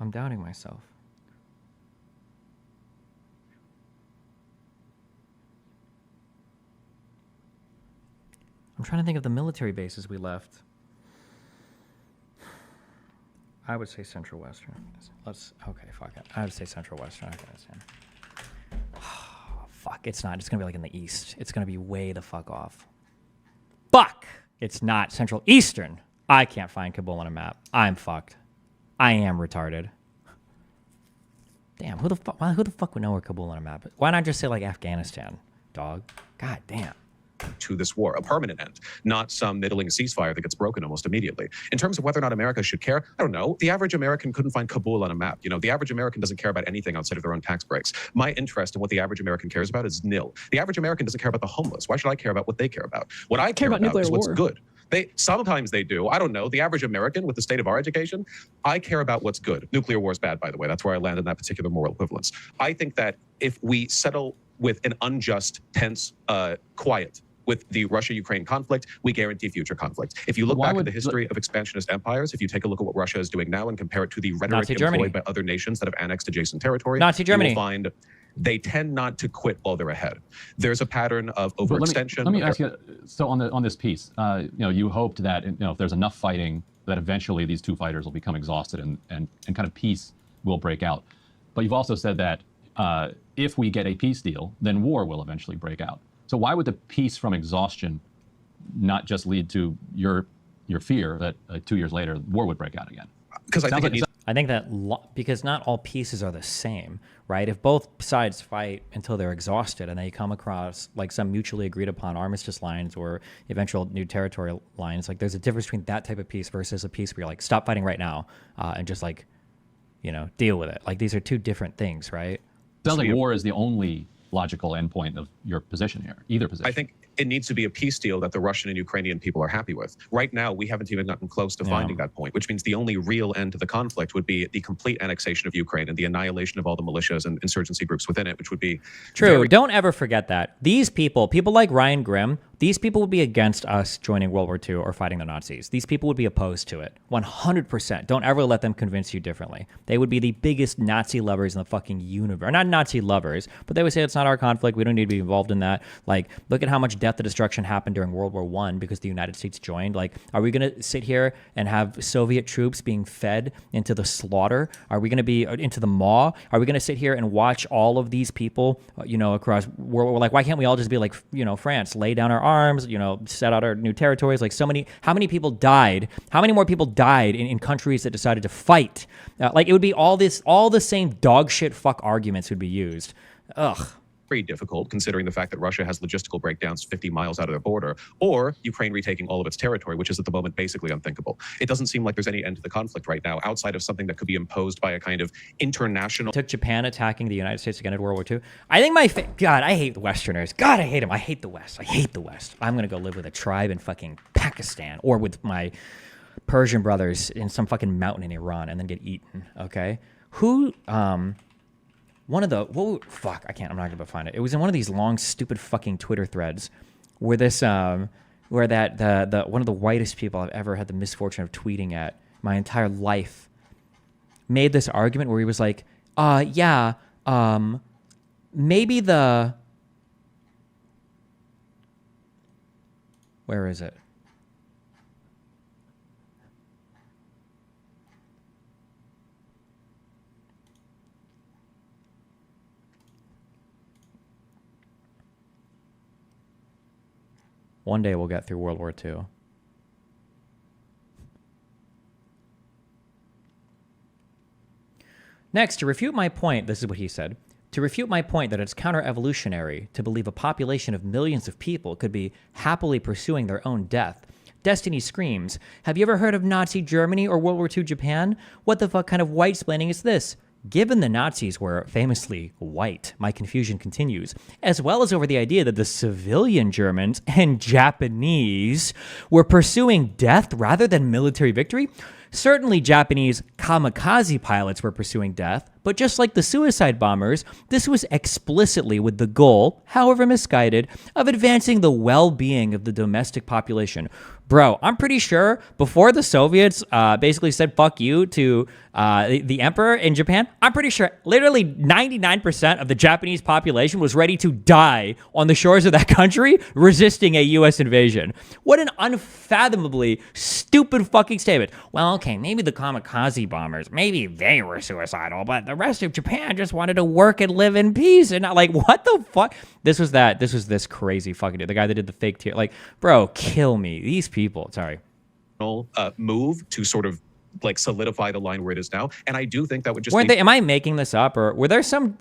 [SPEAKER 2] I'm doubting myself. I'm trying to think of the military bases we left. I would say Central Western. Okay, fuck it. I would say Central Western Afghanistan. Oh, fuck, it's not. It's going to be like in the East. It's going to be way the fuck off. Fuck! It's not Central Eastern. I can't find Kabul on a map. I'm fucked. I am retarded. Damn, who the fuck would know where Kabul on a map is? Why not just say like Afghanistan, dog? God damn.
[SPEAKER 4] To this war, a permanent end, not some middling ceasefire that gets broken almost immediately. In terms of whether or not America should care, I don't know. The average American couldn't find Kabul on a map. You know, the average American doesn't care about anything outside of their own tax breaks. My interest in what the average American cares about is nil. The average American doesn't care about the homeless. Why should I care about what they care about? What I care about is what's good. Sometimes they do. I don't know. The average American with the state of our education, I care about what's good. Nuclear war is bad, by the way. That's where I land in that particular moral equivalence. I think that if we settle with an unjust, tense, quiet with the Russia-Ukraine conflict, we guarantee future conflict. If you look back at the history of expansionist empires, if you take a look at what Russia is doing now and compare it to the rhetoric employed by other nations that have annexed adjacent territory,
[SPEAKER 2] Nazi Germany,
[SPEAKER 4] you will find they tend not to quit while they're ahead. There's a pattern of overextension.
[SPEAKER 6] Let me ask you, so on this piece, you hoped that if there's enough fighting, that eventually these two fighters will become exhausted and kind of peace will break out. But you've also said that if we get a peace deal, then war will eventually break out. So why would the peace from exhaustion not just lead to your fear that 2 years later war would break out again?
[SPEAKER 4] Because
[SPEAKER 2] I think that because not all pieces are the same, right? If both sides fight until they're exhausted and they come across like some mutually agreed upon armistice lines or eventual new territory lines, like there's a difference between that type of peace versus a peace where you're like, stop fighting right now and just like, deal with it. Like these are two different things, right?
[SPEAKER 6] Sounds like war is the only logical endpoint of your position here, either position.
[SPEAKER 4] I think it needs to be a peace deal that the Russian and Ukrainian people are happy with. Right now, we haven't even gotten close to finding that point, which means the only real end to the conflict would be the complete annexation of Ukraine and the annihilation of all the militias and insurgency groups within it, which would be
[SPEAKER 2] true. Don't ever forget that. These people like Ryan Grimm, these people would be against us joining World War II or fighting the Nazis. These people would be opposed to it. 100%. Don't ever let them convince you differently. They would be the biggest Nazi lovers in the fucking universe. Not Nazi lovers, but they would say it's not our conflict. We don't need to be involved in that. Like, look at how much death and destruction happened during World War I because the United States joined. Like, are we going to sit here and have Soviet troops being fed into the slaughter? Are we going to be into the maw? Are we going to sit here and watch all of these people, across world? Like, why can't we all just be like, France, lay down our arms, set out our new territories? Like how many people died? How many more people died in countries that decided to fight? Like it would be all the same dog shit fuck arguments would be used. Ugh.
[SPEAKER 4] Very difficult considering the fact that Russia has logistical breakdowns 50 miles out of their border, or Ukraine retaking all of its territory, which is at the moment basically unthinkable. It doesn't seem like there's any end to the conflict right now outside of something that could be imposed by a kind of international.
[SPEAKER 2] Took Japan attacking the United States again in World War II. I think God, I hate the Westerners. God, I hate them. I hate the West. I hate the West. I'm going to go live with a tribe in fucking Pakistan or with my Persian brothers in some fucking mountain in Iran and then get eaten, okay? I'm not gonna find it. It was in one of these long, stupid fucking Twitter threads where one of the whitest people I've ever had the misfortune of tweeting at my entire life made this argument where he was like, maybe where is it? One day we'll get through World War II. Next, to refute my point, this is what he said, to refute my point that it's counter-evolutionary to believe a population of millions of people could be happily pursuing their own death. Destiny screams, have you ever heard of Nazi Germany or World War II Japan? What the fuck kind of white-splaining is this? Given the Nazis were famously white, my confusion continues, as well as over the idea that the civilian Germans and Japanese were pursuing death rather than military victory. Certainly, Japanese kamikaze pilots were pursuing death, but just like the suicide bombers, this was explicitly with the goal, however misguided, of advancing the well-being of the domestic population. Bro, I'm pretty sure before the Soviets basically said fuck you to the emperor in Japan, I'm pretty sure literally 99% of the Japanese population was ready to die on the shores of that country resisting a U.S. invasion. What an unfathomably stupid fucking statement. Well, okay, maybe the kamikaze bombers, maybe they were suicidal, but the rest of Japan just wanted to work and live in peace. And not like, what the fuck? This was this crazy fucking dude. The guy that did the fake tear. Like, bro, kill me. These people, sorry.
[SPEAKER 4] Move to sort of like solidify the line where it is now. And I do think that would just
[SPEAKER 2] weren't they, am I making this up, or were there some,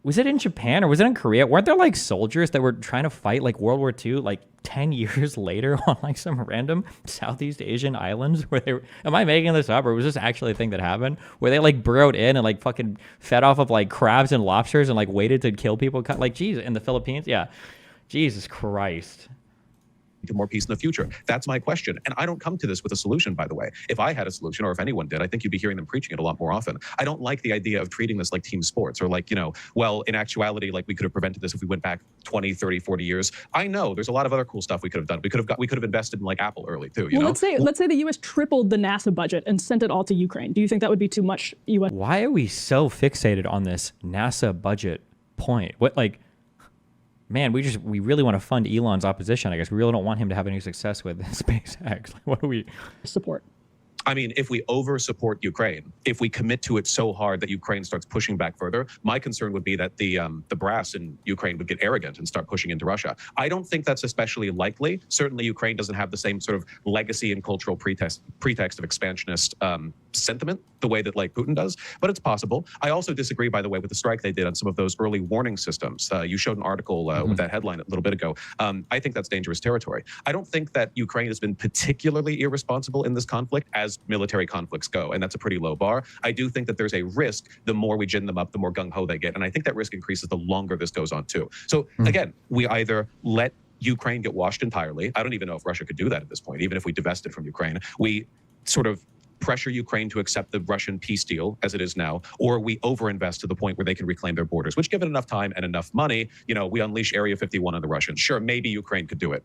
[SPEAKER 2] was it in Japan or was it in Korea? Weren't there like soldiers that were trying to fight like World War II like 10 years later on like some random Southeast Asian islands where they were, am I making this up, or was this actually a thing that happened where they like burrowed in and like fucking fed off of like crabs and lobsters and like waited to kill people? Like, geez, in the Philippines? Yeah. Jesus Christ.
[SPEAKER 4] to more peace in the future? That's my question. And I don't come to this with a solution, by the way. If I had a solution, or if anyone did, I think you'd be hearing them preaching it a lot more often. I don't like the idea of treating this like team sports, or like, you know, well, in actuality, like we could have prevented this if we went back 20, 30, 40 years. I know there's a lot of other cool stuff we could have done. We could have invested in like Apple early too, you know?
[SPEAKER 3] Let's say the US tripled the NASA budget and sent it all to Ukraine. Do you think that would be too much US?
[SPEAKER 2] Why are we so fixated on this NASA budget point? What, like, man, we really want to fund Elon's opposition, I guess. We really don't want him to have any success with SpaceX. Like, what do we
[SPEAKER 3] support?
[SPEAKER 4] I mean, if we over-support Ukraine, if we commit to it so hard that Ukraine starts pushing back further, my concern would be that the brass in Ukraine would get arrogant and start pushing into Russia. I don't think that's especially likely. Certainly, Ukraine doesn't have the same sort of legacy and cultural pretext of expansionist sentiment the way that like Putin does, but it's possible. I also disagree, by the way, with the strike they did on some of those early warning systems. You showed an article with that headline a little bit ago. I think that's dangerous territory. I don't think that Ukraine has been particularly irresponsible in this conflict as military conflicts go, and that's a pretty low bar. I do think that there's a risk the more we gin them up, the more gung-ho they get, and I think that risk increases the longer this goes on too. So again, we either let Ukraine get washed entirely. I don't even know if Russia could do that at this point, even if we divested from Ukraine. We sort of pressure Ukraine to accept the Russian peace deal as it is now, or we overinvest to the point where they can reclaim their borders, which, given enough time and enough money, you know, we unleash Area 51 on the Russians. Sure, maybe Ukraine could do it.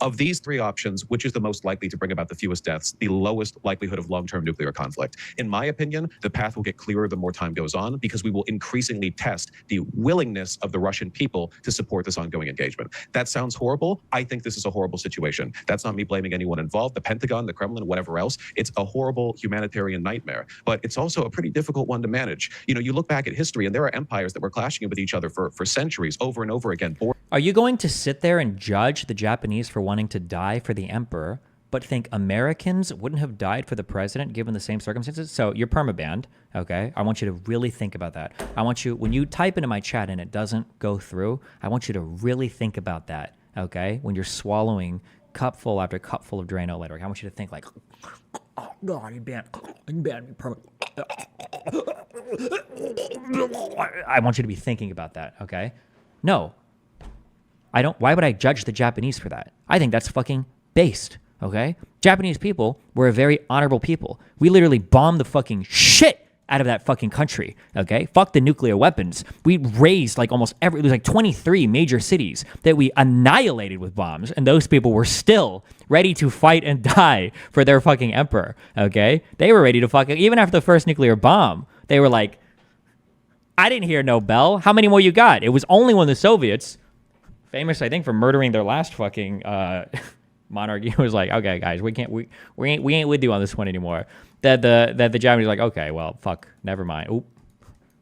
[SPEAKER 4] Of these three options, which is the most likely to bring about the fewest deaths, the lowest likelihood of long-term nuclear conflict? In my opinion, the path will get clearer the more time goes on, because we will increasingly test the willingness of the Russian people to support this ongoing engagement. That sounds horrible. I think this is a horrible situation. That's not me blaming anyone involved, the Pentagon, the Kremlin, whatever else. It's a horrible humanitarian nightmare, but it's also a pretty difficult one to manage. You know, you look back at history and there are empires that were clashing with each other for centuries, over and over again.
[SPEAKER 2] Are you going to sit there and judge the Japanese for wanting to die for the emperor, but think Americans wouldn't have died for the president given the same circumstances? So you're permabanned, okay? I want you to really think about that. I want you, when you type into my chat and it doesn't go through, I want you to really think about that, okay? When you're swallowing cupful after cupful of Drano later, I want you to think like, oh God, you banned me permanent. I want you to be thinking about that, okay? No. I don't. Why would I judge the Japanese for that? I think that's fucking based, okay? Japanese people were a very honorable people. We literally bombed the fucking shit out of that fucking country, okay? Fuck the nuclear weapons. We razed like almost it was like 23 major cities that we annihilated with bombs, and those people were still ready to fight and die for their fucking emperor, okay? They were ready to fucking, even after the first nuclear bomb, they were like, I didn't hear no bell. How many more you got? It was only when the Soviets, famous, I think, for murdering their last fucking monarchy, was like, okay, guys, we ain't with you on this one anymore. That the Japanese were like, okay, well, fuck, never mind. Oop.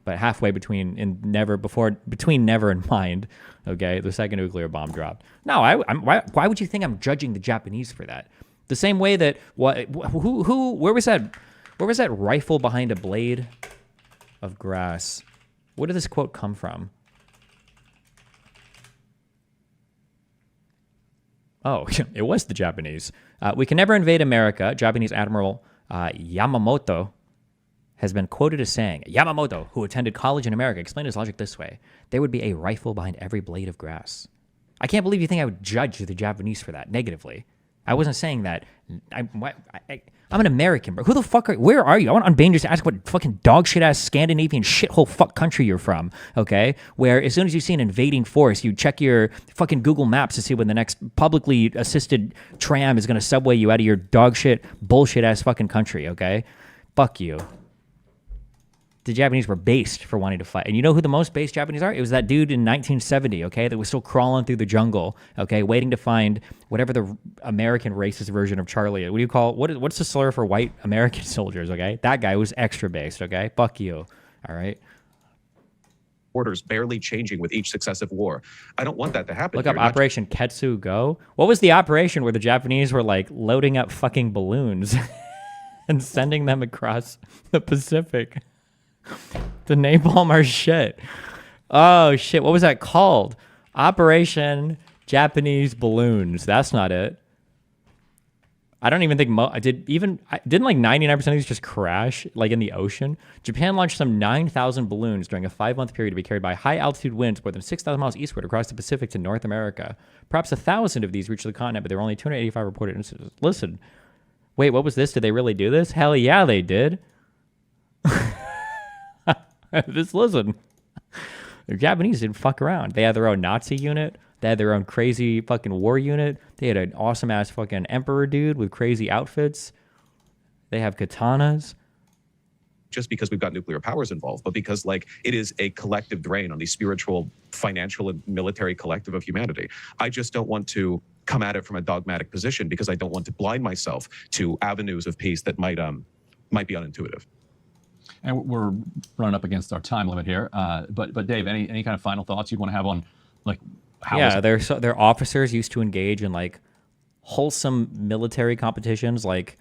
[SPEAKER 2] But halfway between never and mind, okay, the second nuclear bomb dropped. No, why would you think I'm judging the Japanese for that? The same way that where was that rifle behind a blade of grass? Where did this quote come from? Oh, it was the Japanese. We can never invade America. Japanese Admiral Yamamoto has been quoted as saying, Yamamoto, who attended college in America, explained his logic this way: there would be a rifle behind every blade of grass. I can't believe you think I would judge the Japanese for that negatively. I wasn't saying that. I'm an American, bro. Who the fuck where are you? I want Unbane just to ask what fucking dog shit ass Scandinavian shithole fuck country you're from, okay? Where as soon as you see an invading force, you check your fucking Google Maps to see when the next publicly assisted tram is gonna subway you out of your dog shit, bullshit ass fucking country, okay? Fuck you. The Japanese were based for wanting to fight. And you know who the most based Japanese are? It was that dude in 1970, okay, that was still crawling through the jungle, okay, waiting to find whatever the American racist version of Charlie. What do you call, what's the slur for white American soldiers, okay? That guy was extra based, okay? Fuck you, all right?
[SPEAKER 4] Borders barely changing with each successive war. I don't want that to happen.
[SPEAKER 2] Look up Operation Ketsu Go. What was the operation where the Japanese were like loading up fucking balloons and sending them across the Pacific? The napalm our shit. Oh shit, what was that called? Operation Japanese Balloons. That's not it. I don't even think didn't like 99% of these just crash like in the ocean? Japan launched some 9,000 balloons during a 5-month period to be carried by high altitude winds more than 6,000 miles eastward across the Pacific to North America. Perhaps 1,000 of these reached the continent, but there were only 285 reported incidents. Listen, wait, what was this? Did they really do this? Hell yeah, they did. Just listen. The Japanese didn't fuck around. They had their own Nazi unit. They had their own crazy fucking war unit. They had an awesome ass fucking emperor dude with crazy outfits. They have katanas.
[SPEAKER 4] Just because we've got nuclear powers involved, but because like it is a collective drain on the spiritual, financial, and military collective of humanity. I just don't want to come at it from a dogmatic position because I don't want to blind myself to avenues of peace that might be unintuitive.
[SPEAKER 6] And we're running up against our time limit here. But Dave, any kind of final thoughts you'd want to have on like how?
[SPEAKER 2] Yeah, their officers used to engage in like wholesome military competitions, like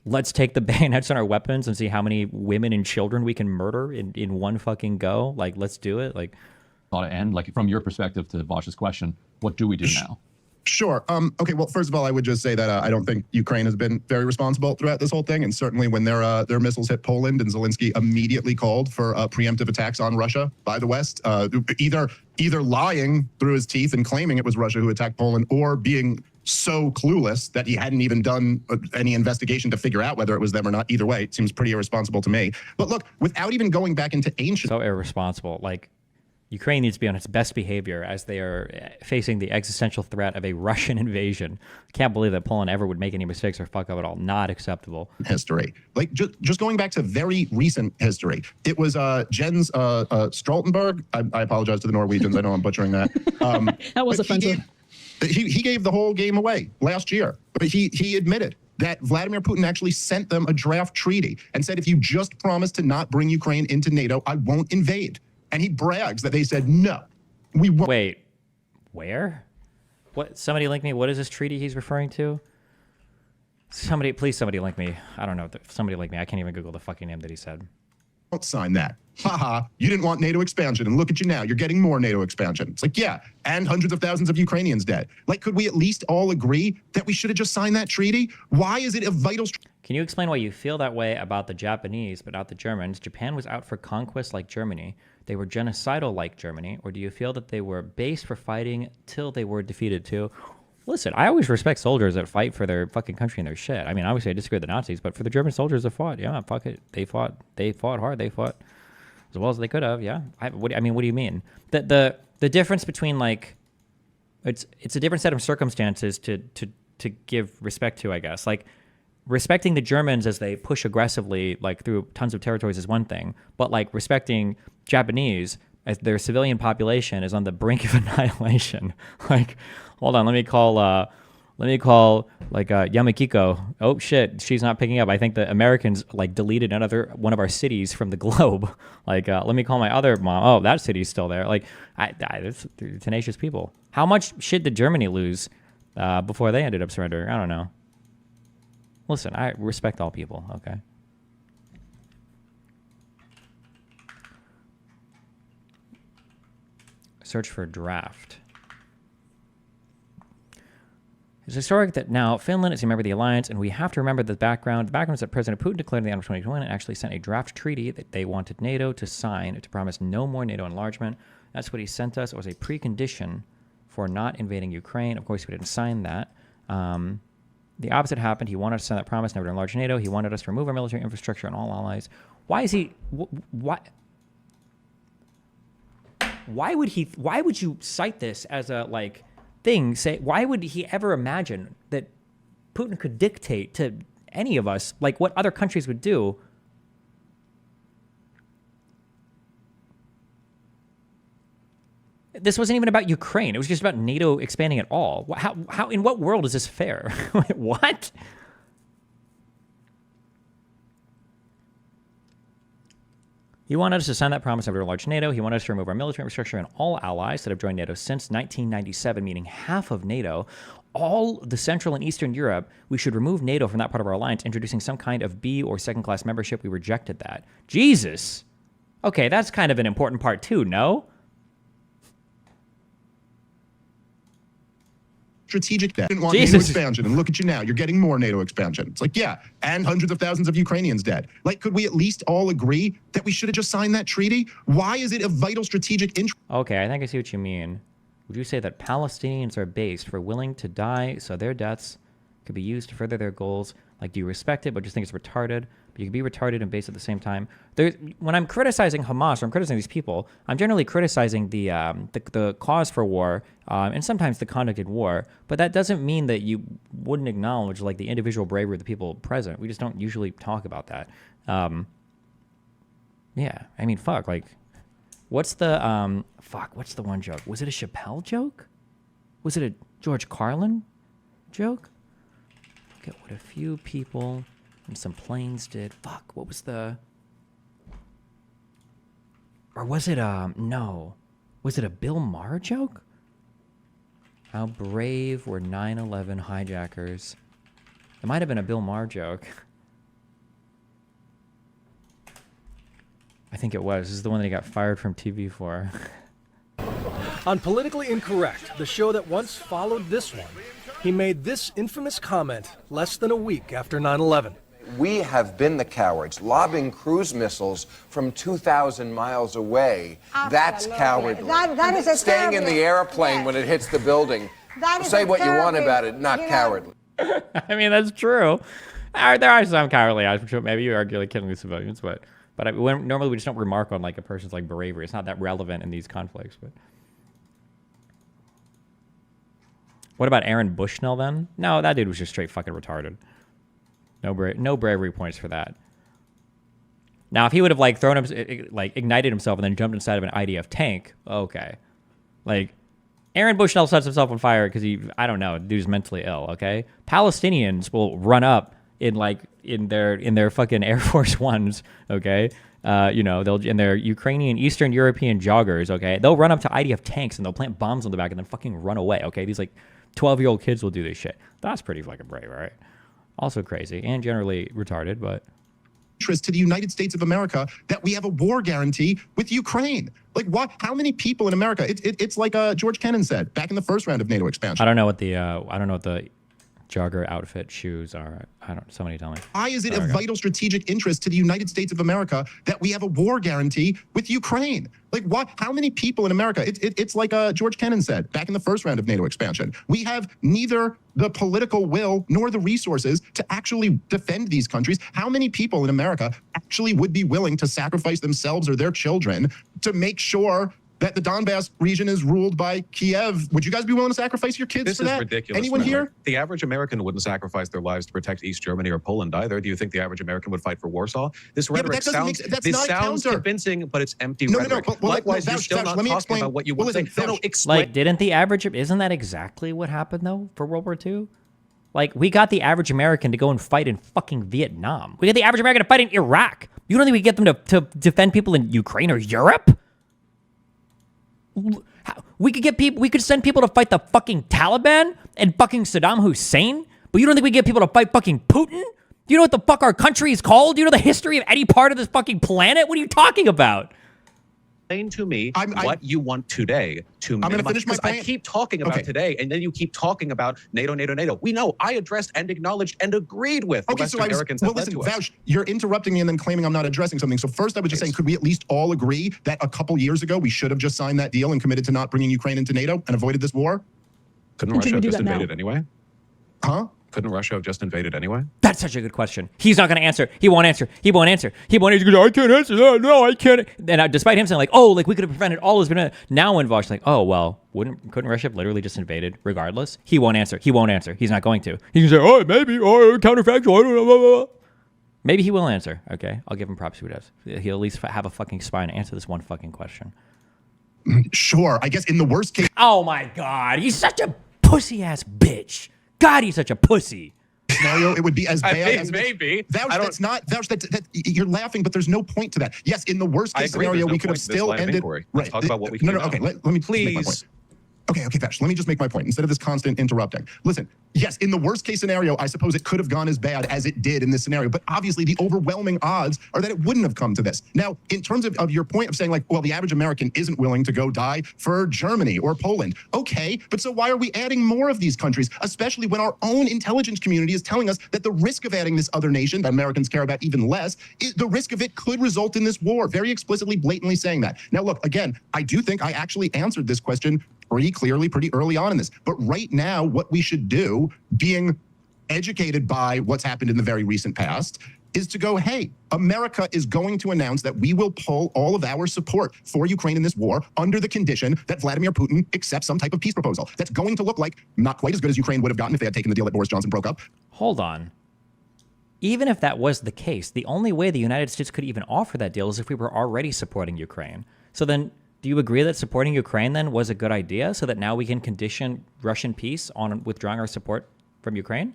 [SPEAKER 2] let's take the bayonets on our weapons and see how many women and children we can murder in one fucking go. Like, let's do it. Like,
[SPEAKER 6] thought to end. Like from your perspective to Vaush's question, what do we do now?
[SPEAKER 1] Sure. Okay. Well, first of all, I would just say that I don't think Ukraine has been very responsible throughout this whole thing, and certainly when their missiles hit Poland, and Zelensky immediately called for preemptive attacks on Russia by the West, either lying through his teeth and claiming it was Russia who attacked Poland, or being so clueless that he hadn't even done any investigation to figure out whether it was them or not. Either way, it seems pretty irresponsible to me. But look, without even going back into ancient,
[SPEAKER 2] so irresponsible. Like, Ukraine needs to be on its best behavior as they are facing the existential threat of a Russian invasion. Can't believe that Poland ever would make any mistakes or fuck up at all. Not acceptable.
[SPEAKER 1] History. Like, just going back to very recent history. It was Jens Stoltenberg. I apologize to the Norwegians. I know I'm butchering that.
[SPEAKER 3] That was offensive.
[SPEAKER 1] He gave the whole game away last year. But he admitted that Vladimir Putin actually sent them a draft treaty and said, if you just promise to not bring Ukraine into NATO, I won't invade. And he brags that they said, no, we won't.
[SPEAKER 2] Wait, where? What? Somebody link me. What is this treaty he's referring to? Please somebody link me. I don't know. Somebody link me. I can't even Google the fucking name that he said.
[SPEAKER 1] Don't sign that. Haha, you didn't want NATO expansion, and look at you now. You're getting more NATO expansion. It's like, yeah, and hundreds of thousands of Ukrainians dead. Like, could we at least all agree that we should have just signed that treaty? Why is it a vital...
[SPEAKER 2] Can you explain why you feel that way about the Japanese, but not the Germans? Japan was out for conquest like Germany. They were genocidal like Germany. Or do you feel that they were based for fighting till they were defeated too? Listen, I always respect soldiers that fight for their fucking country and their shit. I mean, obviously I disagree with the Nazis, but for the German soldiers that fought, yeah, fuck it. They fought hard. They fought as well as they could have, yeah. What do you mean? The difference between, like, it's a different set of circumstances to give respect to, I guess. Like, respecting the Germans as they push aggressively, like, through tons of territories is one thing, but, like, respecting Japanese as their civilian population is on the brink of annihilation. Like, hold on, let me call Yamakiko. Oh shit, she's not picking up. I think the Americans like deleted one of our cities from the globe. Like, let me call my other mom. Oh, that city's still there. Like, it's tenacious people. How much shit did Germany lose before they ended up surrendering? I don't know. Listen, I respect all people. Okay. Search for draft. It's historic that now Finland is a member of the alliance, and we have to remember the background. The background is that President Putin declared at the end of 2021 and actually sent a draft treaty that they wanted NATO to sign to promise no more NATO enlargement. That's what he sent us. It was a precondition for not invading Ukraine. Of course, we didn't sign that. The opposite happened. He wanted us to sign that promise never to enlarge NATO. He wanted us to remove our military infrastructure and all allies. Why is he... Why would you cite this as a, like, thing? Say, why would he ever imagine that Putin could dictate to any of us, like, what other countries would do? This wasn't even about Ukraine. It was just about NATO expanding at all. How in what world is this fair? What? He wanted us to sign that promise never to enlarge NATO. He wanted us to remove our military infrastructure and all allies that have joined NATO since 1997, meaning half of NATO. All the Central and Eastern Europe, we should remove NATO from that part of our alliance, introducing some kind of B or second-class membership. We rejected that. Jesus. Okay, that's kind of an important part too, no?
[SPEAKER 1] Strategic debt. Didn't want NATO expansion, and look at you now. You're getting more NATO expansion. It's like, yeah, and hundreds of thousands of Ukrainians dead. Like, could we at least all agree that we should have just signed that treaty? Why is it a vital strategic interest?
[SPEAKER 2] Okay, I think I see what you mean. Would you say that Palestinians are based for willing to die so their deaths could be used to further their goals? Like, do you respect it, but just think it's retarded? But you can be retarded and based at the same time. When I'm criticizing Hamas or I'm criticizing these people, I'm generally criticizing the cause for war and sometimes the conduct in war. But that doesn't mean that you wouldn't acknowledge like the individual bravery of the people present. We just don't usually talk about that. Yeah, I mean, fuck. Like, what's the what's the one joke? Was it a Chappelle joke? Was it a George Carlin joke? Look at what a few people and some planes did. Fuck, what was the... Or was it, no. Was it a Bill Maher joke? How brave were 9/11 hijackers. It might have been a Bill Maher joke. I think it was. This is the one that he got fired from TV for.
[SPEAKER 9] On Politically Incorrect, the show that once followed this one, he made this infamous comment less than a week after 9/11.
[SPEAKER 10] We have been the cowards, lobbing cruise missiles from 2,000 miles away.
[SPEAKER 11] Absolutely.
[SPEAKER 10] That's cowardly.
[SPEAKER 11] That is a
[SPEAKER 10] Staying in the airplane
[SPEAKER 11] yes.
[SPEAKER 10] when it hits the building.
[SPEAKER 11] That is
[SPEAKER 10] Say what you want
[SPEAKER 11] terribly,
[SPEAKER 10] about it, not cowardly.
[SPEAKER 2] I mean, that's true. There are some cowardly acts, which maybe you argue like killing the civilians, but normally we just don't remark on like a person's like bravery. It's not that relevant in these conflicts. But what about Aaron Bushnell then? No, that dude was just straight fucking retarded. No bravery points for that. Now, if he would have like thrown him, like ignited himself and then jumped inside of an IDF tank, okay. Like Aaron Bushnell sets himself on fire because I don't know, dude's mentally ill. Okay, Palestinians will run up in their fucking Air Force Ones. Okay, they'll in their Ukrainian Eastern European joggers. Okay, they'll run up to IDF tanks and they'll plant bombs on the back and then fucking run away. Okay, these like 12-year-old kids will do this shit. That's pretty fucking brave, right? Also crazy and generally retarded, but...
[SPEAKER 1] interest to the United States of America that we have a war guarantee with Ukraine. Like, what? How many people in America? It's like George Kennan said back in the first round of NATO expansion.
[SPEAKER 2] I don't know what the jogger outfit shoes are. Somebody tell me.
[SPEAKER 1] Why is it a vital strategic interest to the United States of America that we have a war guarantee with Ukraine? Like, what? How many people in America? It's like George Kennan said back in the first round of NATO expansion. We have neither the political will nor the resources to actually defend these countries. How many people in America actually would be willing to sacrifice themselves or their children to make sure that the Donbass region is ruled by Kiev? Would you guys be willing to sacrifice your kids for that?
[SPEAKER 4] This is ridiculous.
[SPEAKER 1] Anyone here?
[SPEAKER 4] The average American wouldn't sacrifice their lives to protect East Germany or Poland either. Do you think the average American would fight for Warsaw? This rhetoric sounds convincing, but it's empty rhetoric. Likewise, you're still not talking about what you want to say.
[SPEAKER 2] Explain. Like, didn't the average... Isn't that exactly what happened, though, for World War II? Like, we got the average American to go and fight in fucking Vietnam. We got the average American to fight in Iraq. You don't think we get them to defend people in Ukraine or Europe? We could send people to fight the fucking Taliban and fucking Saddam Hussein, but you don't think we get people to fight fucking Putin? Do you know what the fuck our country is called? Do you know the history of any part of this fucking planet? What are you talking about?
[SPEAKER 4] Explain to me what you want today to
[SPEAKER 1] I'm going to finish my point.
[SPEAKER 4] I keep talking about today, and then you keep talking about NATO. We know. I addressed and acknowledged and agreed with the Western Americans that led to us.
[SPEAKER 1] Vaush, you're interrupting me and then claiming I'm not addressing something. So first I was just saying, could we at least all agree that a couple years ago we should have just signed that deal and committed to not bringing Ukraine into NATO and avoided this war?
[SPEAKER 4] Couldn't Russia have just invaded anyway?
[SPEAKER 1] Huh?
[SPEAKER 4] Couldn't Russia have just invaded anyway?
[SPEAKER 2] That's such a good question. He's not going to answer. He won't answer. He won't answer. He won't answer. He goes, I can't answer that. No, I can't. And despite him saying like, oh, like we could have prevented all this. Now when Vaush like, oh, well, couldn't Russia have literally just invaded regardless? He won't answer. He won't answer. He's not going to. He can say, oh, maybe, or counterfactual. I don't know. Blah, blah, blah. Maybe he will answer. Okay. I'll give him props if he does. He'll at least have a fucking spine to answer this one fucking question.
[SPEAKER 1] Sure. I guess in the worst case
[SPEAKER 2] Oh my God. He's such a pussy ass bitch. God, he's such a pussy.
[SPEAKER 1] scenario, it would be as bad as
[SPEAKER 4] maybe.
[SPEAKER 1] Vaush, that's not Vaush. That you're laughing, but there's no point to that. Yes, in the worst case scenario, we could have still ended.
[SPEAKER 4] Let's talk about what we can do.
[SPEAKER 1] Okay, let me please. Make my point. Okay, Vaush, let me just make my point instead of this constant interrupting. Listen, yes, in the worst case scenario, I suppose it could have gone as bad as it did in this scenario, but obviously the overwhelming odds are that it wouldn't have come to this. Now, in terms of your point of saying like, well, the average American isn't willing to go die for Germany or Poland. Okay, but so why are we adding more of these countries, especially when our own intelligence community is telling us that the risk of adding this other nation that Americans care about even less, the risk of it could result in this war, very explicitly, blatantly saying that. Now, look, again, I do think I actually answered this question pretty clearly, pretty early on in this. But right now, what we should do, being educated by what's happened in the very recent past, is to go, hey, America is going to announce that we will pull all of our support for Ukraine in this war under the condition that Vladimir Putin accepts some type of peace proposal. That's going to look like not quite as good as Ukraine would have gotten if they had taken the deal that Boris Johnson broke up.
[SPEAKER 2] Hold on. Even if that was the case, the only way the United States could even offer that deal is if we were already supporting Ukraine. So then, do you agree that supporting Ukraine then was a good idea so that now we can condition Russian peace on withdrawing our support from Ukraine?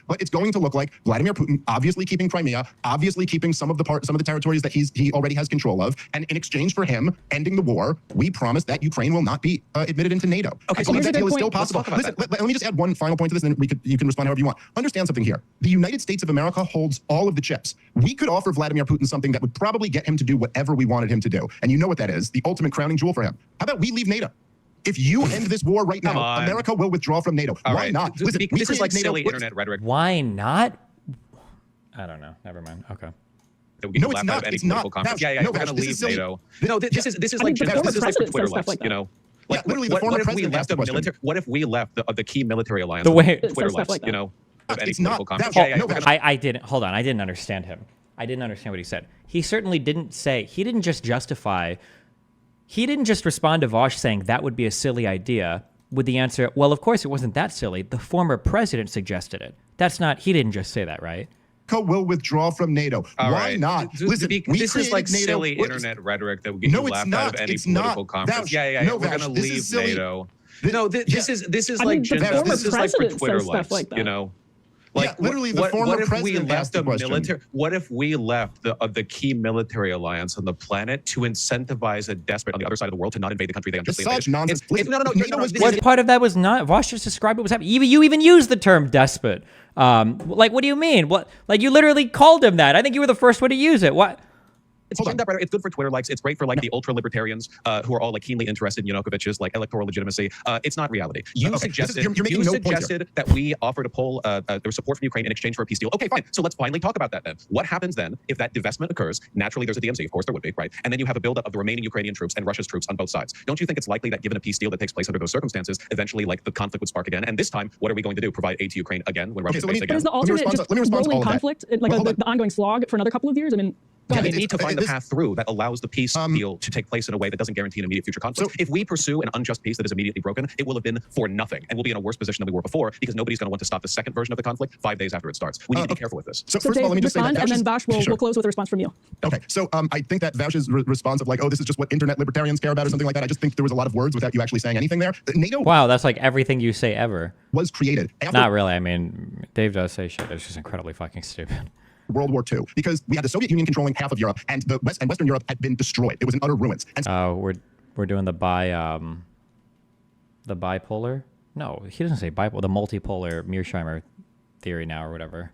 [SPEAKER 1] But it's going to look like Vladimir Putin obviously keeping Crimea, obviously keeping some of the territories that he already has control of, and in exchange for him ending the war, we promise that Ukraine will not be admitted into NATO.
[SPEAKER 3] Okay,
[SPEAKER 1] so that deal is still possible. Listen, let me just add one final point to this, and then you can respond however you want. Understand something here. The United States of America holds all of the chips. We could offer Vladimir Putin something that would probably get him to do whatever we wanted him to do, and you know what that is, the ultimate crowning jewel for him. How about we leave NATO? If you end this war right now, America will withdraw from NATO. Why not? Listen,
[SPEAKER 4] this is like silly internet rhetoric.
[SPEAKER 2] Why not? I don't know. Never mind. Okay.
[SPEAKER 1] No, it's not. It's not.
[SPEAKER 4] Yeah, we're going to leave NATO. No, this is like for Twitter likes, you know. Like,
[SPEAKER 1] literally, the former president asked the question.
[SPEAKER 4] What if we left the key military alliance?
[SPEAKER 2] The way
[SPEAKER 4] Twitter likes, you know.
[SPEAKER 1] It's not.
[SPEAKER 2] I didn't. Hold on. I didn't understand him. I didn't understand what he said. He certainly didn't say. He didn't just justify. He didn't just respond to Vaush saying that would be a silly idea with the answer, well, of course it wasn't that silly. The former president suggested it. That's not, he didn't just say that, right?
[SPEAKER 1] Will withdraw from NATO. Why not?
[SPEAKER 4] Listen, this is like NATO. Silly internet rhetoric that would get you laughed out of any political conference. We're going to leave NATO. No, this is like for Twitter likes, you know. Like
[SPEAKER 1] literally, the former president asked the question.
[SPEAKER 4] What if we left the key military alliance on the planet to incentivize a despot on the other side of the world to not invade the country they unjustly invaded?
[SPEAKER 1] Such nonsense.
[SPEAKER 2] What part of that was not? Vaush just described what was happening. You even used the term despot. Like, what do you mean? What? Like, you literally called him that. I think you were the first one to use it. What?
[SPEAKER 4] It's good for Twitter likes. It's great for like the ultra libertarians who are all like keenly interested in Yanukovych's like electoral legitimacy. It's not reality. You suggested that we offer to pull their support from Ukraine in exchange for a peace deal. Okay, fine. So let's finally talk about that then. What happens then if that divestment occurs? Naturally, there's a DMZ. Of course, there would be, right? And then you have a buildup of the remaining Ukrainian troops and Russia's troops on both sides. Don't you think it's likely that given a peace deal that takes place under those circumstances, eventually like the conflict would spark again? And this time, what are we going to do? Provide aid to Ukraine again when Russia invades again?
[SPEAKER 3] But is the alternate just rolling conflict, like the ongoing slog for another couple of years? I mean.
[SPEAKER 4] Yeah, they need to find the path through that allows the peace deal to take place in a way that doesn't guarantee an immediate future conflict. If we pursue an unjust peace that is immediately broken, it will have been for nothing, and we'll be in a worse position than we were before because nobody's going to want to stop the second version of the conflict 5 days after it starts. We need to be careful with this.
[SPEAKER 1] So first of all, let me just say that
[SPEAKER 3] and then Vaush will close with a response from you.
[SPEAKER 1] Okay, so I think that Vaush's response of like, oh, this is just what internet libertarians care about or something like that. I just think there was a lot of words without you actually saying anything there. NATO.
[SPEAKER 2] Wow, that's like everything you say ever.
[SPEAKER 1] Was created.
[SPEAKER 2] Not really. I mean, Dave does say shit. It's just incredibly fucking stupid.
[SPEAKER 1] World War II, because we had the Soviet Union controlling half of Europe, and the West and Western Europe had been destroyed. It was in utter ruins. And
[SPEAKER 2] we're doing the bipolar. No, he doesn't say bipolar. The multipolar Mearsheimer theory now, or whatever.